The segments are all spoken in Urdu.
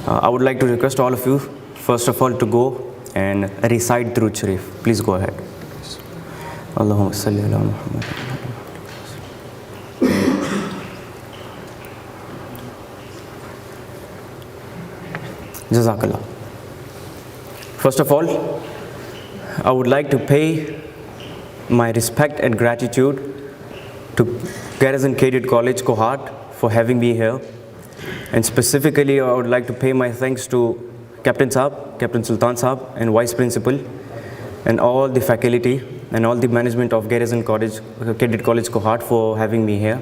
I would like to request all of you, first of all, to go and recite Durood Sharif. Please go ahead. Allahumma salli ala Muhammad. Jazakallah. First of all, I would like to pay my respect and gratitude to Garrison Cadet College, Kohat, for having me here. And specifically, I would like to pay my thanks to Captain Saab, Captain Sultan Saab, and Vice Principal, and all the faculty and all the management of Garrison College, Cadet College, Kohat, for having me here.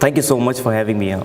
Thank you so much for having me here.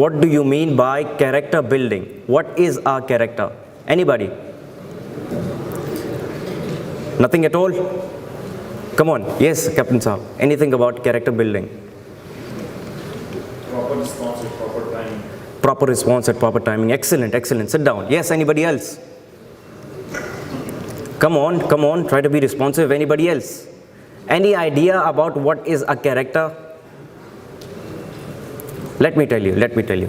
What do you mean by character building? What is our character? Anybody? Nothing at all? Come on. Yes, Captain Saab. Anything about character building? Proper response at proper timing. Proper response at proper timing. Excellent, excellent. Sit down. Yes, anybody else? Come on. Try to be responsive. Anybody else? Any idea about what is a character? Let me tell you.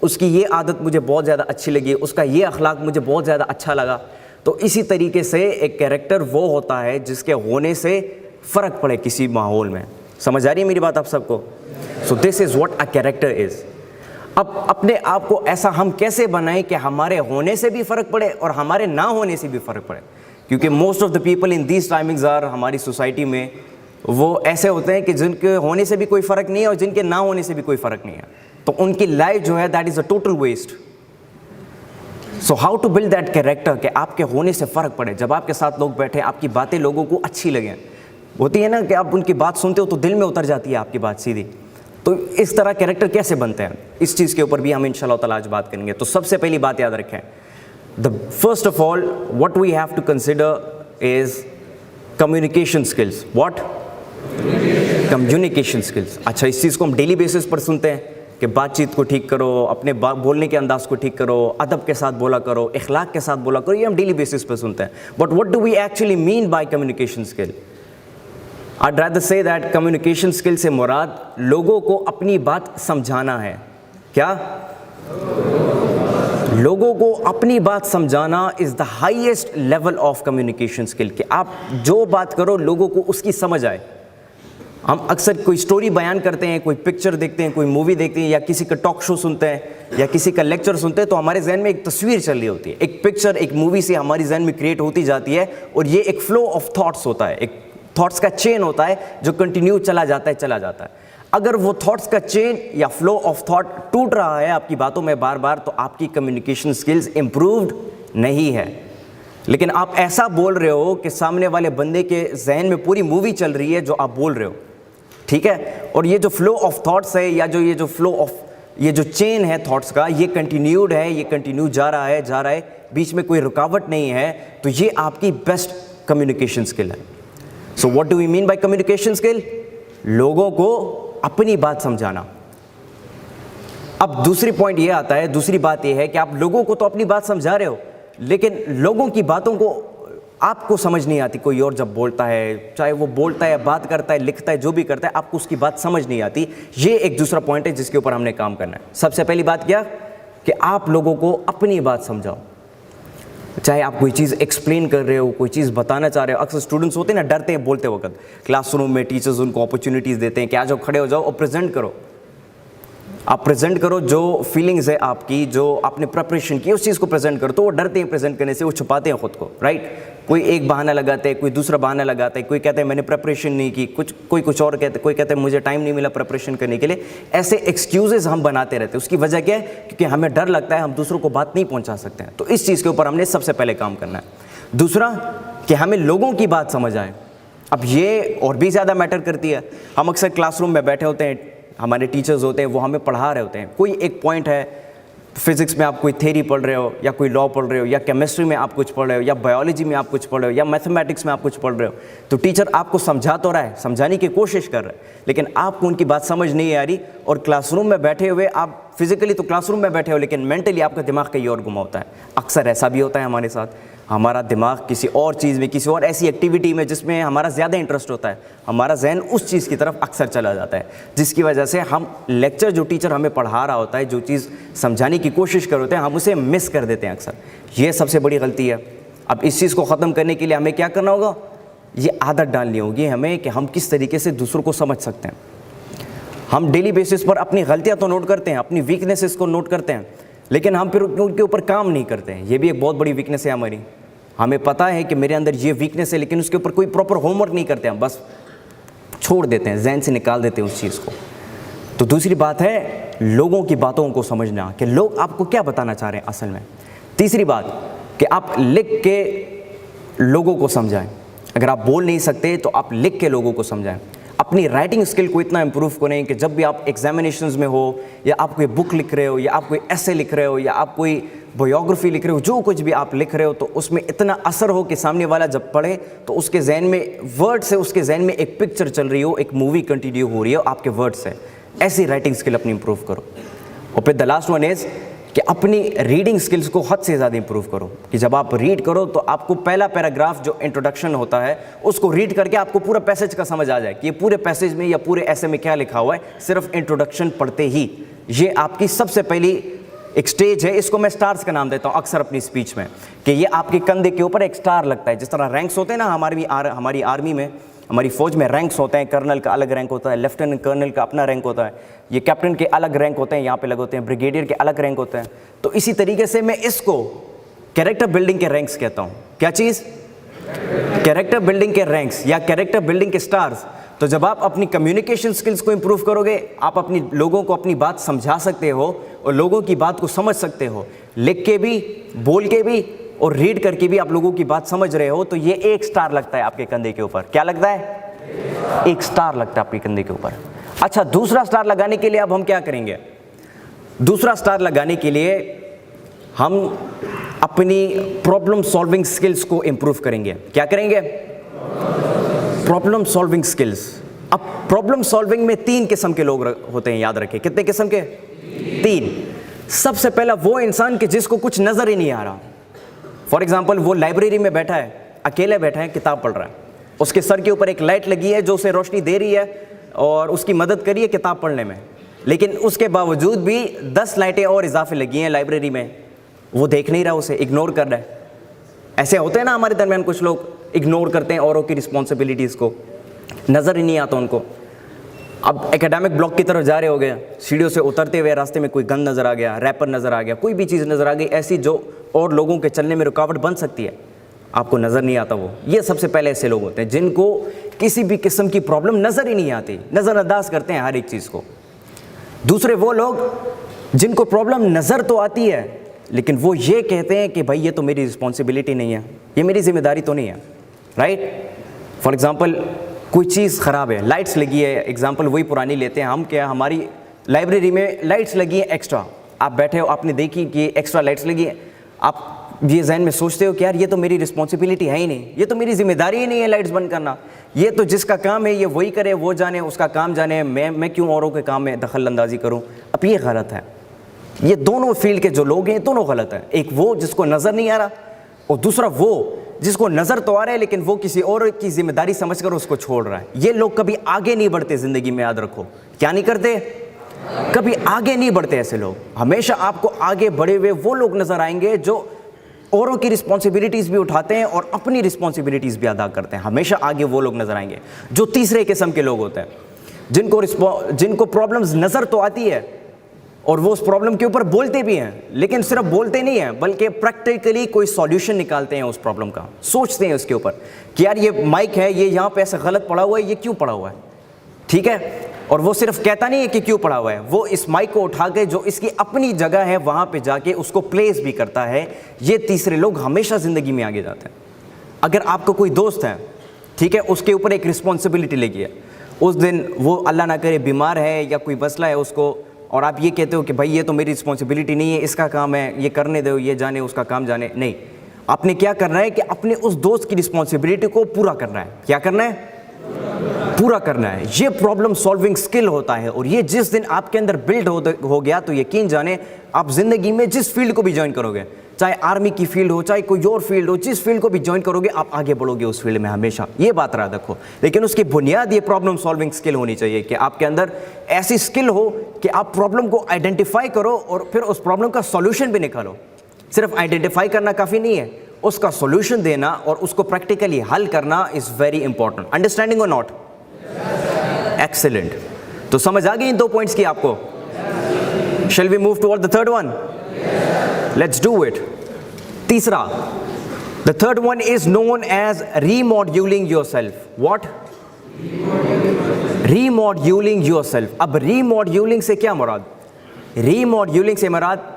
اس کی یہ عادت مجھے بہت زیادہ اچھی لگی, اس کا یہ اخلاق مجھے بہت زیادہ اچھا لگا. تو اسی طریقے سے ایک کیریکٹر وہ ہوتا ہے جس کے ہونے سے فرق پڑے کسی ماحول میں. سمجھ آ رہی ہے میری بات آپ سب کو؟ So this is what a character is. اب اپنے آپ کو ایسا ہم کیسے بنائیں کہ ہمارے ہونے سے بھی فرق پڑے اور ہمارے نہ ہونے سے بھی فرق پڑے, کیونکہ most of the people in these timings are, ہماری سوسائٹی میں وہ ایسے ہوتے ہیں کہ جن کے ہونے سے بھی کوئی فرق نہیں ہے اور جن کے نہ ہونے سے بھی کوئی فرق نہیں ہے, تو ان کی لائف جو ہے that is a total waste. So how to build that character کہ آپ کے ہونے سے فرق پڑے, جب آپ کے ساتھ لوگ بیٹھے آپ کی باتیں لوگوں کو اچھی لگیں. ہوتی ہے نا کہ آپ ان کی بات سنتے ہو تو دل میں اتر جاتی ہے آپ کی بات سیدھی. تو اس طرح کیریکٹر کیسے بنتے ہیں, اس چیز کے اوپر بھی ہم انشاءاللہ تعالیٰ آج بات کریں گے. تو سب سے پہلی بات یاد رکھیں, the first of all what we have to consider is communication skills. What? Communication skills. اچھا, اس چیز کو ہم ڈیلی بیسس پر سنتے ہیں کہ بات چیت کو ٹھیک کرو, اپنے بولنے کے انداز کو ٹھیک کرو, ادب کے ساتھ بولا کرو, اخلاق کے ساتھ بولا کرو, یہ ہم ڈیلی بیسس پر سنتے ہیں. But what do we actually mean by communication skill? I'd rather say that communication skill سے مراد لوگوں کو اپنی بات سمجھانا ہے. کیا؟ لوگوں کو اپنی بات سمجھانا is the highest level of communication skill, کہ آپ جو بات کرو لوگوں کو اس کی سمجھ آئے. ہم اکثر کوئی سٹوری بیان کرتے ہیں, کوئی پکچر دیکھتے ہیں, کوئی مووی دیکھتے ہیں, یا کسی کا ٹاک شو سنتے ہیں, یا کسی کا لیکچر سنتے ہیں, تو ہمارے ذہن میں ایک تصویر چل رہی ہوتی ہے, ایک پکچر ایک مووی سے ہماری ذہن میں کریٹ ہوتی جاتی ہے, اور یہ ایک فلو آف تھاٹس ہوتا ہے, ایک تھاٹس کا چین ہوتا ہے جو کنٹینیو چلا جاتا ہے. اگر وہ تھاٹس کا چین یا فلو آف تھاٹ ٹوٹ رہا ہے آپ کی باتوں میں بار بار, تو آپ کی کمیونیکیشن سکلز امپرووڈ نہیں ہے. لیکن آپ ایسا بول رہے ہو کہ سامنے والے بندے کے ذہن میں پوری مووی چل رہی ہے جو آپ بول رہے ہو, ٹھیک ہے, اور یہ جو فلو آف تھاٹس ہے, یا یہ جو فلو آف یہ جو چین ہے تھاٹس کا, یہ کنٹینیوڈ ہے, یہ کنٹینیو جا رہا ہے, بیچ میں کوئی رکاوٹ نہیں ہے, تو یہ آپ کی بیسٹ کمیونیکیشن سکل ہے. So what do we mean by communication skill? لوگوں کو اپنی بات سمجھانا. اب دوسری پوائنٹ یہ آتا ہے, دوسری بات یہ ہے کہ آپ لوگوں کو تو اپنی بات سمجھا رہے ہو, لیکن لوگوں کی باتوں کو آپ کو سمجھ نہیں آتی. کوئی اور جب بولتا ہے, چاہے وہ بولتا ہے, بات کرتا ہے, لکھتا ہے, جو بھی کرتا ہے, آپ کو اس کی بات سمجھ نہیں آتی. یہ ایک دوسرا پوائنٹ ہے جس کے اوپر ہم نے کام کرنا ہے. سب سے پہلی بات کیا کہ آپ لوگوں کو اپنی بات سمجھاؤ. چاہے آپ کوئی چیز ایکسپلین کر رہے ہو, کوئی چیز بتانا چاہ رہے ہو. اکثر اسٹوڈنٹس ہوتے ہیں نا, ڈرتے ہیں بولتے وقت. کلاس روم میں ٹیچرز ان کو اپرچونیٹیز دیتے ہیں کہ آ جاؤ, کھڑے ہو جاؤ اور پریزنٹ کرو. آپ پریزنٹ کرو جو فیلنگز ہے آپ کی, جو آپ نے پریپریشن کی, اس چیز کو پریزنٹ کرو. تو وہ ڈرتے ہیں پریزنٹ کرنے سے, وہ چھپاتے ہیں خود کو, رائٹ. کوئی ایک بہانہ لگاتے ہیں, کوئی دوسرا بہانہ لگاتا ہے, کوئی کہتا ہے میں نے پریپریشن نہیں کی, کوئی کچھ اور کہتے, کوئی کہتا ہے مجھے ٹائم نہیں ملا پریپریشن کرنے کے لیے. ایسے ایکسکیوزز ہم بناتے رہتے ہیں. اس کی وجہ کیا ہے؟ کیونکہ ہمیں ڈر لگتا ہے ہم دوسروں کو بات نہیں پہنچا سکتے ہیں. تو اس چیز کے اوپر ہم نے سب سے پہلے کام کرنا ہے. دوسرا کہ ہمیں لوگوں کی بات سمجھ آئے. اب یہ اور بھی زیادہ میٹر کرتی ہے. ہم اکثر کلاس روم میں بیٹھے ہوتے ہیں, ہمارے ٹیچرز ہوتے ہیں, وہ ہمیں پڑھا رہے ہوتے ہیں. کوئی ایک پوائنٹ ہے, فزکس میں آپ کوئی تھیری پڑھ رہے ہو, یا کوئی لا پڑھ رہے ہو, یا کیمسٹری میں آپ کچھ پڑھ رہے ہو, یا بایولوجی میں آپ کچھ پڑھ رہے ہو, یا میتھمیٹکس میں آپ کچھ پڑھ رہے ہو. تو ٹیچر آپ کو سمجھا تو رہا ہے, سمجھانے کی کوشش کر رہا ہے, لیکن آپ کو ان کی بات سمجھ نہیں آ رہی. اور کلاس روم میں بیٹھے ہوئے, آپ فزیکلی تو کلاس روم میں بیٹھے ہو, لیکن مینٹلی آپ کا دماغ کہیں اور گما ہوتا ہے. اکثر ایسا بھی ہوتا ہے ہمارے ساتھ. ہمارا دماغ کسی اور چیز میں, کسی اور ایسی ایکٹیویٹی میں جس میں ہمارا زیادہ انٹرسٹ ہوتا ہے, ہمارا ذہن اس چیز کی طرف اکثر چلا جاتا ہے, جس کی وجہ سے ہم لیکچر جو ٹیچر ہمیں پڑھا رہا ہوتا ہے, جو چیز سمجھانے کی کوشش کر ہوتے ہیں, ہم اسے مس کر دیتے ہیں اکثر. یہ سب سے بڑی غلطی ہے. اب اس چیز کو ختم کرنے کے لیے ہمیں کیا کرنا ہوگا؟ یہ عادت ڈالنی ہوگی ہمیں کہ ہم کس طریقے سے دوسروں کو سمجھ سکتے ہیں. ہم ڈیلی بیسس پر اپنی غلطیاں تو نوٹ کرتے ہیں, اپنی ویکنیسز کو نوٹ کرتے ہیں, لیکن ہم پھر ان کے اوپر کام نہیں کرتے ہیں. یہ بھی ایک بہت بڑی ویکنیس ہے ہماری. ہمیں پتہ ہے کہ میرے اندر یہ ویکنیس ہے, لیکن اس کے اوپر کوئی پراپر ہوم ورک نہیں کرتے, ہم بس چھوڑ دیتے ہیں, ذہن سے نکال دیتے ہیں اس چیز کو. تو دوسری بات ہے لوگوں کی باتوں کو سمجھنا, کہ لوگ آپ کو کیا بتانا چاہ رہے ہیں اصل میں. تیسری بات کہ آپ لکھ کے لوگوں کو سمجھائیں. اگر آپ بول نہیں سکتے تو آپ لکھ کے لوگوں کو سمجھائیں. اپنی رائٹنگ اسکل کو اتنا امپروو کریں کہ جب بھی آپ ایگزامینیشنز میں ہو, یا آپ کوئی بک لکھ رہے ہو, یا آپ کوئی ایسے لکھ رہے ہو, یا آپ کوئی بایوگرافی لکھ رہے ہو, جو کچھ بھی آپ لکھ رہے ہو, تو اس میں اتنا اثر ہو کہ سامنے والا جب پڑھے تو اس کے ذہن میں ورڈ سے, اس کے ذہن میں ایک پکچر چل رہی ہو, ایک مووی کنٹینیو ہو رہی ہو آپ کے ورڈ سے. ایسی رائٹنگ اسکل اپنی امپروو کرو. اور پھر دا لاسٹ ون از کہ اپنی ریڈنگ سکلز کو حد سے زیادہ امپروو کرو, کہ جب آپ ریڈ کرو تو آپ کو پہلا پیراگراف جو انٹروڈکشن ہوتا ہے اس کو ریڈ کر کے آپ کو پورا پیسج کا سمجھ آ جائے کہ یہ پورے پیسج میں یا پورے ایسے میں کیا لکھا ہوا ہے, صرف انٹروڈکشن پڑھتے ہی. یہ آپ کی سب سے پہلی ایک سٹیج ہے, اس کو میں سٹارز کا نام دیتا ہوں اکثر اپنی اسپیچ میں, کہ یہ آپ کے کندھے کے اوپر ایک سٹار لگتا ہے. جس طرح رینکس ہوتے ہیں نا ہماری آرمی میں, ہماری فوج میں رینکس ہوتے ہیں, کرنل کا الگ رینک ہوتا ہے, لیفٹیننٹ کرنل کا اپنا رینک ہوتا ہے, یہ کیپٹن کے الگ رینک ہوتے ہیں, یہاں پہ لگے ہوتے ہیں, بریگیڈیئر کے الگ رینک ہوتے ہیں. تو اسی طریقے سے میں اس کو کیریکٹر بلڈنگ کے رینکس کہتا ہوں. کیا چیز؟ کیریکٹر بلڈنگ کے رینکس یا کیریکٹر بلڈنگ کے سٹارز. تو جب آپ اپنی کمیونیکیشن سکلز کو امپروو کرو گے, آپ اپنی لوگوں کو اپنی بات سمجھا سکتے ہو اور لوگوں کی بات کو سمجھ سکتے ہو, لکھ کے بھی, بول کے بھی اور ریڈ کر کے بھی آپ لوگوں کی بات سمجھ رہے ہو, تو یہ ایک سٹار لگتا ہے آپ کے کندھے کے اوپر. کیا لگتا ہے؟ ایک سٹار لگتا ہے آپ کے کندھے کے اوپر. اچھا, دوسرا سٹار لگانے کے لیے اب ہم کیا کریں گے؟ دوسرا سٹار لگانے کے لیے ہم اپنی پرابلم سالونگ سکلز کو امپروو کریں گے. کیا کریں گے؟ Problem solving skills. اب پرابلم سالونگ میں 3 قسم کے لوگ ہوتے ہیں, یاد رکھیں. کتنے قسم کے؟ 3. سب سے پہلا وہ انسان کہ جس کو کچھ نظر ہی نہیں آ رہا. فار ایگزامپل, وہ لائبریری میں بیٹھا ہے, اکیلے بیٹھا ہے, کتاب پڑھ رہا ہے, اس کے سر کے اوپر ایک لائٹ لگی ہے جو اسے روشنی دے رہی ہے اور اس کی مدد کری ہے کتاب پڑھنے میں, لیکن اس کے باوجود بھی 10 لائٹیں اور اضافے لگی ہیں لائبریری میں, وہ دیکھ نہیں رہا, اسے اگنور کر رہا ہے. ایسے ہوتے ہیں نا ہمارے درمیان کچھ لوگ, اگنور کرتے ہیں اوروں کی رسپانسبلٹیز کو, نظر ہی نہیں آتا ان کو. اب اکیڈمک بلاک کی طرف جا رہے ہو گئے, سیڑھیوں سے اترتے ہوئے راستے میں کوئی گن نظر آ گیا, ریپر نظر آ گیا, کوئی بھی چیز نظر آ گئی ایسی جو اور لوگوں کے چلنے میں رکاوٹ بن سکتی ہے, آپ کو نظر نہیں آتا. وہ یہ سب سے پہلے ایسے لوگ ہوتے ہیں جن کو کسی بھی قسم کی پرابلم نظر ہی نہیں آتی, نظر انداز کرتے ہیں ہر ایک چیز کو. دوسرے وہ لوگ جن کو پرابلم نظر تو آتی ہے لیکن وہ یہ کہتے ہیں کہ بھائی یہ تو میری رسپانسبلٹی نہیں ہے, یہ میری ذمہ داری تو نہیں ہے. رائٹ؟ فار ایگزامپل, کوئی چیز خراب ہے, لائٹس لگی ہے, ایگزامپل وہی پرانی لیتے ہیں ہم, کیا ہماری لائبریری میں لائٹس لگی ہیں ایکسٹرا, آپ بیٹھے ہو, آپ نے دیکھی کہ ایکسٹرا لائٹس لگی ہیں, آپ یہ ذہن میں سوچتے ہو کہ یار یہ تو میری رسپانسبلٹی ہے ہی نہیں, یہ تو میری ذمہ داری ہی نہیں ہے لائٹس بند کرنا, یہ تو جس کا کام ہے یہ وہی کرے, وہ جانے, اس کا کام جانے, میں کیوں اوروں کے کام میں دخل اندازی کروں. اب یہ غلط ہے. یہ دونوں فیلڈ کے جو لوگ ہیں دونوں غلط ہیں. ایک وہ جس کو نظر نہیں آ رہا, اور دوسرا وہ جس کو نظر تو آ رہا ہے لیکن وہ کسی اور کی ذمہ داری سمجھ کر اس کو چھوڑ رہا ہے. یہ لوگ کبھی آگے نہیں بڑھتے زندگی میں, یاد رکھو. کیا نہیں کرتے؟ کبھی آگے نہیں بڑھتے. ایسے لوگ ہمیشہ آپ کو آگے بڑھے ہوئے وہ لوگ نظر آئیں گے جو اوروں کی رسپانسبلٹیز بھی اٹھاتے ہیں اور اپنی رسپانسبلٹیز بھی ادا کرتے ہیں. ہمیشہ آگے وہ لوگ نظر آئیں گے جو تیسرے قسم کے لوگ ہوتے ہیں, جن کو پرابلمز نظر تو آتی ہے اور وہ اس پرابلم کے اوپر بولتے بھی ہیں, لیکن صرف بولتے نہیں ہیں بلکہ پریکٹیکلی کوئی سولیوشن نکالتے ہیں اس پرابلم کا, سوچتے ہیں اس کے اوپر کہ یار یہ مائک ہے, یہ یہاں پہ ایسا غلط پڑا ہوا ہے, یہ کیوں پڑا ہوا ہے. ٹھیک ہے, اور وہ صرف کہتا نہیں ہے کہ کیوں پڑا ہوا ہے, وہ اس مائک کو اٹھا کے جو اس کی اپنی جگہ ہے وہاں پہ جا کے اس کو پلیس بھی کرتا ہے. یہ تیسرے لوگ ہمیشہ زندگی میں آگے جاتے ہیں. اگر آپ کا کوئی دوست ہے, ٹھیک ہے, اس کے اوپر ایک رسپانسبلٹی لگی ہے, اس دن وہ اللہ نہ کرے بیمار ہے یا کوئی مسئلہ ہے اس کو, اور آپ یہ کہتے ہو کہ بھائی یہ تو میری رسپانسبلٹی نہیں ہے, اس کا کام ہے, یہ کرنے دو, یہ جانے, اس کا کام جانے. نہیں, آپ نے کیا کرنا ہے کہ اپنے اس دوست کی رسپانسبلٹی کو پورا کرنا ہے. کیا کرنا ہے؟ پورا کرنا ہے. یہ پرابلم سالونگ سکل ہوتا ہے, اور یہ جس دن آپ کے اندر بلڈ ہو گیا تو یقین جانے آپ زندگی میں جس فیلڈ کو بھی جوائن کرو گے, چاہے آرمی کی فیلڈ ہو, چاہے کوئی اور فیلڈ ہو, جس فیلڈ کو بھی جوائن کرو گے آپ آگے بڑھو گے اس فیلڈ میں ہمیشہ. یہ بات یاد رکھو. لیکن اس کی بنیاد یہ پرابلم سالونگ سکل ہونی چاہیے کہ آپ کے اندر ایسی سکل ہو کہ آپ پرابلم کو آئیڈینٹیفائی کرو اور پھر اس پرابلم کا سولوشن بھی نکالو. صرف آئیڈینٹیفائی کرنا کافی نہیں ہے, اس کا سولوشن دینا اور اس کو پریکٹیکلی حل کرنا از ویری امپورٹنٹ. انڈرسٹینڈنگ اور ناٹ؟ ایکسلنٹ. تو سمجھ آ گئی ان 2 پوائنٹس کی آپ کو؟ Shall we move toward the third one? Let's do it. تیسرا, the third one is known as remoduling yourself. What? Remoduling yourself. اب remoduling سے کیا مراد؟ remoduling سے مراد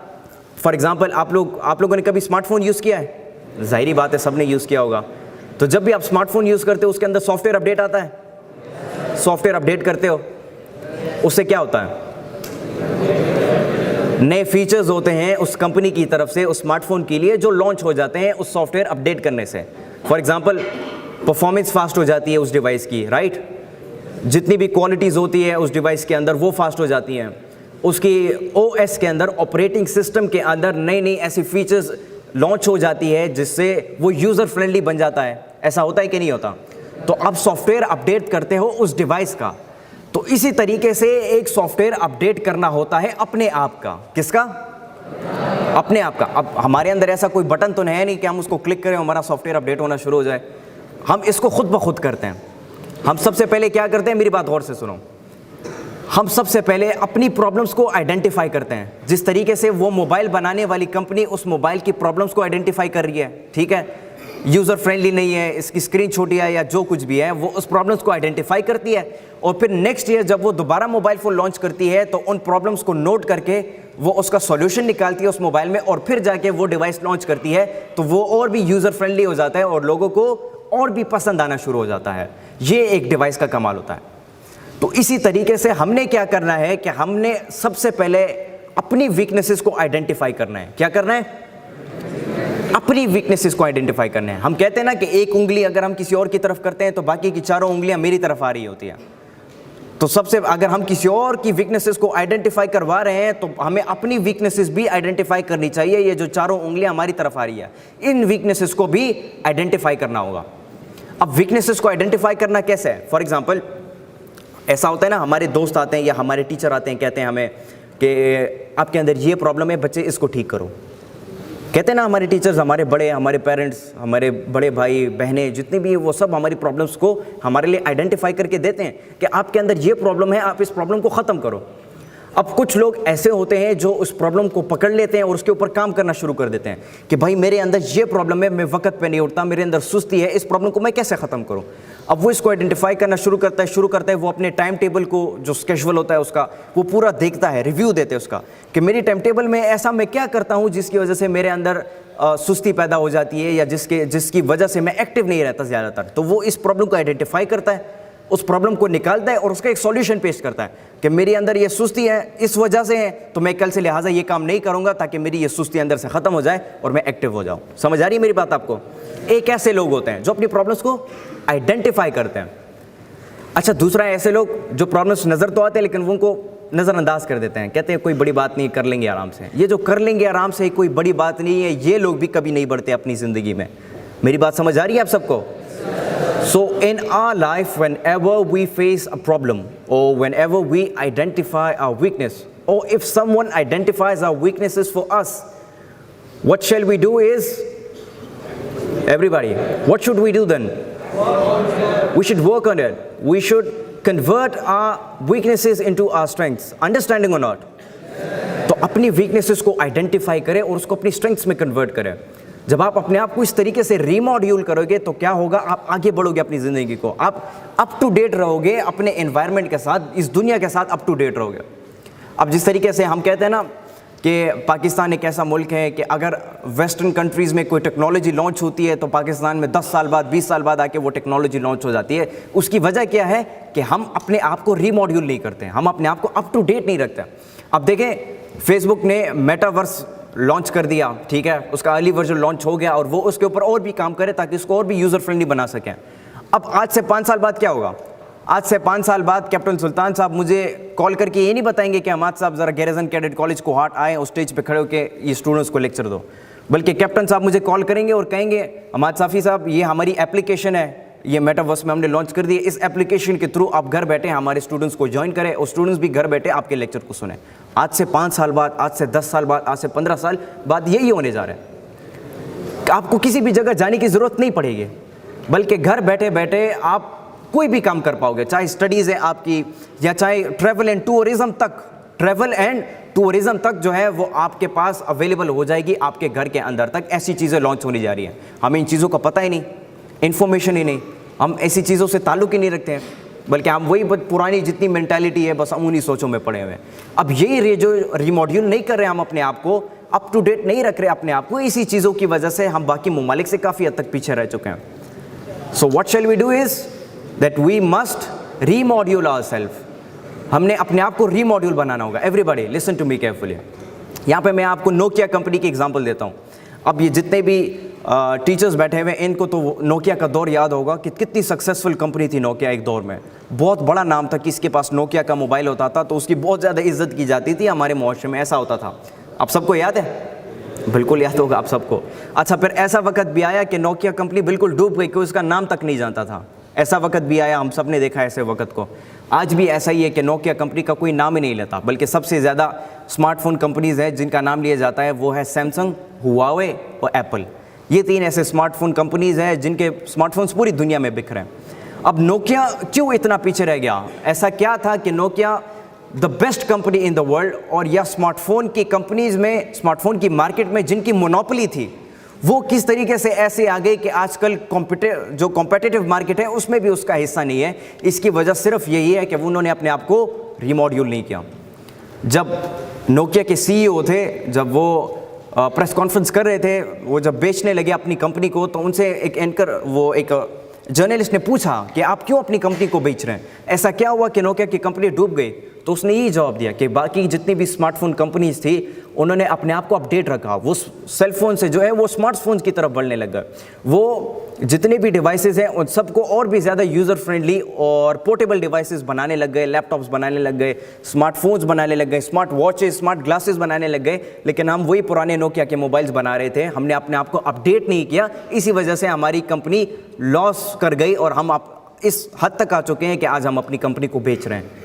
فار ایگزامپل آپ لوگوں نے کبھی اسمارٹ فون یوز کیا ہے؟ ظاہری بات ہے سب نے یوز کیا ہوگا. تو جب بھی آپ اسمارٹ فون یوز کرتے ہو اس کے اندر سافٹ ویئر اپڈیٹ آتا ہے, سافٹ ویئر اپڈیٹ کرتے ہو, اس سے کیا ہوتا ہے؟ نئے فیچرز ہوتے ہیں اس کمپنی کی طرف سے اس اسمارٹ فون کے لیے جو لانچ ہو جاتے ہیں اس سافٹ ویئر اپڈیٹ کرنے سے. فار ایگزامپل پرفارمنس فاسٹ ہو جاتی ہے اس ڈیوائس کی, رائٹ, جتنی بھی کوالٹیز ہوتی ہے اس ڈیوائس کے اندر وہ فاسٹ ہو جاتی ہیں. اس کی او ایس کے اندر, آپریٹنگ سسٹم کے اندر نئی نئی ایسی فیچرز لانچ ہو جاتی ہے جس سے وہ یوزر فرینڈلی بن جاتا ہے. ایسا ہوتا ہے کہ نہیں ہوتا؟ تو اب سافٹ ویئر اپڈیٹ کرتے ہو اس ڈیوائس کا, تو اسی طریقے سے ایک سافٹ ویئر اپڈیٹ کرنا ہوتا ہے اپنے آپ کا. کس کا؟ اپنے آپ کا. اب ہمارے اندر ایسا کوئی بٹن تو ہے نہیں کہ ہم اس کو کلک کریں ہمارا سافٹ ویئر اپڈیٹ ہونا شروع ہو جائے. ہم اس کو خود بخود کرتے ہیں. ہم سب سے پہلے کیا کرتے ہیں, میری بات غور سے سنو, ہم سب سے پہلے اپنی پرابلمس کو آئیڈینٹیفائی کرتے ہیں. جس طریقے سے وہ موبائل بنانے والی کمپنی اس موبائل کی پرابلمس کو آئیڈینٹیفائی کر رہی ہے, ٹھیک ہے, یوزر فرینڈلی نہیں ہے, اس کی اسکرین چھوٹی ہے یا جو کچھ بھی ہے, وہ اس پرابلمس کو آئیڈینٹیفائی کرتی ہے, اور پھر نیکسٹ ایئر جب وہ دوبارہ موبائل فون لانچ کرتی ہے تو ان پرابلمس کو نوٹ کر کے وہ اس کا سولوشن نکالتی ہے اس موبائل میں, اور پھر جا کے وہ ڈیوائس لانچ کرتی ہے, تو وہ اور بھی یوزر فرینڈلی ہو جاتا ہے اور لوگوں کو اور بھی پسند آنا شروع ہو جاتا ہے. یہ ایک ڈیوائس کا کمال ہوتا ہے. تو اسی طریقے سے ہم نے کیا کرنا ہے کہ ہم نے سب سے پہلے اپنی ویکنیسز کو آئیڈینٹیفائی کرنا ہے. کیا کرنا ہے؟ اپنی ویکنیسز کو آئیڈینٹیفائی کرنا ہے. ہم کہتے ہیں نا کہ ایک انگلی اگر ہم کسی اور کی طرف کرتے ہیں تو باقی کی چاروں انگلیاں میری طرف آ رہی ہوتی ہیں. تو سب سے اگر ہم کسی اور کی ویکنیسز کو آئیڈینٹیفائی کروا رہے ہیں تو ہمیں اپنی ویکنیسز بھی آئیڈینٹیفائی کرنی چاہیے. یہ جو چاروں انگلیاں ہماری طرف آ رہی ہے ان ویکنیسز کو بھی آئیڈینٹیفائی کرنا ہوگا. اب ویکنیسز کو آئیڈینٹیفائی کرنا کیسے ہے؟ فار ایگزامپل ایسا ہوتا ہے نا, ہمارے دوست آتے ہیں یا ہمارے ٹیچر آتے ہیں, کہتے ہیں ہمیں کہ آپ کے اندر یہ پرابلم ہے بچے, اس کو ٹھیک کرو. کہتے ہیں نا ہمارے ٹیچرز, ہمارے بڑے, ہمارے پیرنٹس, ہمارے بڑے بھائی بہنیں جتنی بھی, وہ سب ہماری پرابلمس کو ہمارے لیے آئیڈینٹیفائی کر کے دیتے ہیں کہ آپ کے اندر یہ پرابلم ہے, آپ اس پرابلم کو ختم کرو. اب کچھ لوگ ایسے ہوتے ہیں جو اس پرابلم کو پکڑ لیتے ہیں اور اس کے اوپر کام کرنا شروع کر دیتے ہیں کہ بھائی میرے اندر یہ پرابلم ہے, میں وقت پہ نہیں اٹھتا, میرے اندر سستی ہے, اس پرابلم کو میں کیسے ختم کروں. اب وہ اس کو آئیڈینٹیفائی کرنا شروع کرتا ہے. وہ اپنے ٹائم ٹیبل کو جو اسکیجول ہوتا ہے اس کا وہ پورا دیکھتا ہے, ریویو دیتے ہیں اس کا کہ میری ٹائم ٹیبل میں ایسا میں کیا کرتا ہوں جس کی وجہ سے میرے اندر سستی پیدا ہو جاتی ہے یا جس کی وجہ سے میں ایکٹیو نہیں رہتا زیادہ تر. تو وہ اس پرابلم کو آئیڈینٹیفائی کرتا ہے, اس پرابلم کو نکالتا ہے اور اس کا ایک سولوشن پیش کرتا ہے کہ میری اندر یہ سستی ہے اس وجہ سے ہے, تو میں کل سے لہٰذا یہ کام نہیں کروں گا تاکہ میری یہ سستی اندر سے ختم ہو جائے اور میں ایکٹیو ہو جاؤں. سمجھ آ رہی ہے میری بات آپ کو؟ ایک ایسے لوگ ہوتے ہیں جو اپنی پرابلمس کو آئیڈینٹیفائی کرتے ہیں. اچھا, دوسرا ایسے لوگ جو پرابلمس نظر تو آتے ہیں لیکن وہ ان کو نظر انداز کر دیتے ہیں, کہتے ہیں کوئی بڑی بات نہیں, کر لیں گے آرام سے. یہ جو کر لیں گے آرام سے کوئی بڑی بات نہیں ہے, یہ لوگ بھی کبھی نہیں بڑھتے اپنی زندگی میں. میری بات سمجھ آ رہی ہے آپ سب کو؟ So in our life, whenever we face a problem or whenever we identify our weakness, or if someone identifies our weaknesses for us, what shall we do is, everybody, what should we do then? We should work on it. We should convert our weaknesses into our strengths. Understanding or not? تو اپنی ویکنیسز کو آئیڈینٹیفائی کریں اور اس کو اپنی اسٹرینگس میں کنورٹ کریں. جب آپ اپنے آپ کو اس طریقے سے ریماڈیول کرو گے تو کیا ہوگا, آپ آگے بڑھو گے اپنی زندگی کو, آپ اپ ٹو ڈیٹ رہو گے اپنے انوائرمنٹ کے ساتھ, اس دنیا کے ساتھ اپ ٹو ڈیٹ رہو گے. اب جس طریقے سے ہم کہتے ہیں نا کہ پاکستان ایک ایسا ملک ہے کہ اگر ویسٹرن کنٹریز میں کوئی ٹیکنالوجی لانچ ہوتی ہے تو پاکستان میں 10 سال بعد 20 سال بعد آ کے وہ ٹیکنالوجی لانچ ہو جاتی ہے. اس کی وجہ کیا ہے کہ ہم اپنے آپ کو ریماڈیول نہیں کرتے, ہم اپنے آپ کو اپ ٹو ڈیٹ نہیں رکھتے. اب دیکھیں فیس بک نے میٹاورس لانچ کر دیا, ٹھیک ہے, اس کا ارلی ورژن لانچ ہو گیا اور وہ اس کے اوپر اور بھی کام کرے تاکہ اس کو اور بھی یوزر فرینڈلی بنا سکیں. اب آج سے 5 سال بعد کیا ہوگا؟ آج سے 5 سال بعد کیپٹن سلطان صاحب مجھے کال کر کے یہ نہیں بتائیں گے کہ حماد صاحب ذرا گیریزن کیڈٹ کالج کو ہاٹ آئیں اور اسٹیج پہ کھڑے ہو کے یہ اسٹوڈنٹس کو لیکچر دو, بلکہ کیپٹن صاحب مجھے کال کریں گے اور کہیں گے حماد صافی صاحب یہ ہماری اپلیکیشن ہے, یہ میٹاورس میں ہم نے لانچ کر دی ہے, اس اپلیکیشن کے تھرو آپ گھر بیٹھے ہمارے اسٹوڈنٹس کو جوائن کریں اور اسٹوڈنٹس بھی گھر بیٹھے آپ کے لیکچر کو سنیں. آج سے 5 سال بعد, آج سے 10 سال بعد, آج سے 15 سال بعد یہی ہونے جا رہا ہے کہ آپ کو کسی بھی جگہ جانے کی ضرورت نہیں پڑے گی, بلکہ گھر بیٹھے بیٹھے آپ کوئی بھی کام کر پاؤ گے, چاہے اسٹڈیز ہے آپ کی یا چاہے ٹریول اینڈ ٹورزم تک جو ہے وہ آپ کے پاس اویلیبل ہو جائے گی آپ کے گھر کے اندر تک. ایسی چیزیں لانچ ہونے جا رہی ہیں, ہمیں ان چیزوں کا پتہ ہی نہیں, انفارمیشن ہی نہیں, ہم ایسی چیزوں سے تعلق ہی نہیں رکھتے ہیں, بلکہ ہم وہی پرانی جتنی مینٹالٹی ہے بس ہم انہی سوچوں میں پڑے ہوئے ہیں. اب یہی جو ریماڈیول نہیں کر رہے ہم اپنے آپ کو, اپ ٹو ڈیٹ نہیں رکھ رہے اپنے آپ کو, اسی چیزوں کی وجہ سے ہم باقی ممالک سے کافی حد تک پیچھے رہ چکے ہیں. So what shall we do is that we must remodule our self. ہم نے اپنے آپ کو ریماڈیول بنانا ہوگا. Everybody listen to me carefully. یہاں پہ میں آپ کو نوکیا کمپنی کی ایگزامپل دیتا ہوں. اب یہ جتنے بھی ٹیچرز بیٹھے ہوئے ہیں ان کو تو نوکیا کا دور یاد ہوگا کہ کتنی سکسیزفل کمپنی تھی نوکیا ایک دور میں. بہت بڑا نام تھا کہ اس کے پاس نوکیا کا موبائل ہوتا تھا تو اس کی بہت زیادہ عزت کی جاتی تھی ہمارے معاشرے میں, ایسا ہوتا تھا. آپ سب کو یاد ہے؟ بالکل یاد ہوگا آپ سب کو. اچھا پھر ایسا وقت بھی آیا کہ نوکیا کمپنی بالکل ڈوب گئی کہ اس کا نام تک نہیں جانتا تھا. ایسا وقت بھی آیا, ہم سب نے دیکھا ایسے وقت کو. آج بھی ایسا ہی ہے کہ نوکیا کمپنی کا کوئی نام ہی نہیں لیتا, بلکہ سب سے زیادہ اسمارٹ فون کمپنیز ہیں جن کا نام لیا جاتا ہے وہ ہے سیمسنگ, ہواوے اور ایپل. یہ 3 ایسے اسمارٹ فون کمپنیز ہیں جن کے اسمارٹ فونز پوری دنیا میں بک رہے ہیں. اب نوکیا کیوں اتنا پیچھے رہ گیا؟ ایسا کیا تھا کہ Nokia the best company in the world, اور یا اسمارٹ فون کی کمپنیز میں, اسمارٹ فون کی مارکیٹ میں جن کی مونوپلی تھی وہ کس طریقے سے ایسے آ گئی کہ آج کل جو کمپیٹیٹیو مارکیٹ ہے اس میں بھی اس کا حصہ نہیں ہے. اس کی وجہ صرف یہی ہے کہ انہوں نے اپنے آپ کو ریماڈیول نہیں کیا. جب نوکیا کے CEO تھے, جب وہ پریس کانفرنس کر رہے تھے, وہ جب بیچنے لگے اپنی کمپنی کو تو ان سے ایک جرنلسٹ نے پوچھا کہ آپ کیوں اپنی کمپنی کو بیچ رہے ہیں, ایسا کیا ہوا کہ نوکیا کی کمپنی ڈوب گئی؟ تو اس نے یہی جواب دیا کہ باقی جتنی بھی اسمارٹ فون کمپنیز تھی انہوں نے اپنے آپ کو اپڈیٹ رکھا, وہ سیل فون سے جو ہے وہ اسمارٹ فونز کی طرف بڑھنے لگ گئے. وہ جتنے بھی ڈیوائسز ہیں ان سب کو اور بھی زیادہ یوزر فرینڈلی اور پورٹیبل ڈیوائسز بنانے لگ گئے, لیپ ٹاپس بنانے لگ گئے, اسمارٹ فونز بنانے لگ گئے, اسمارٹ واچز, اسمارٹ گلاسز بنانے لگ گئے. لیکن ہم وہی پرانے نوکیا کے موبائلز بنا رہے تھے, ہم نے اپنے آپ کو اپڈیٹ نہیں کیا. اسی وجہ سے ہماری کمپنی لاس کر گئی اور ہم اس حد تک آ چکے ہیں کہ آج ہم اپنی کمپنی کو بیچ رہے ہیں.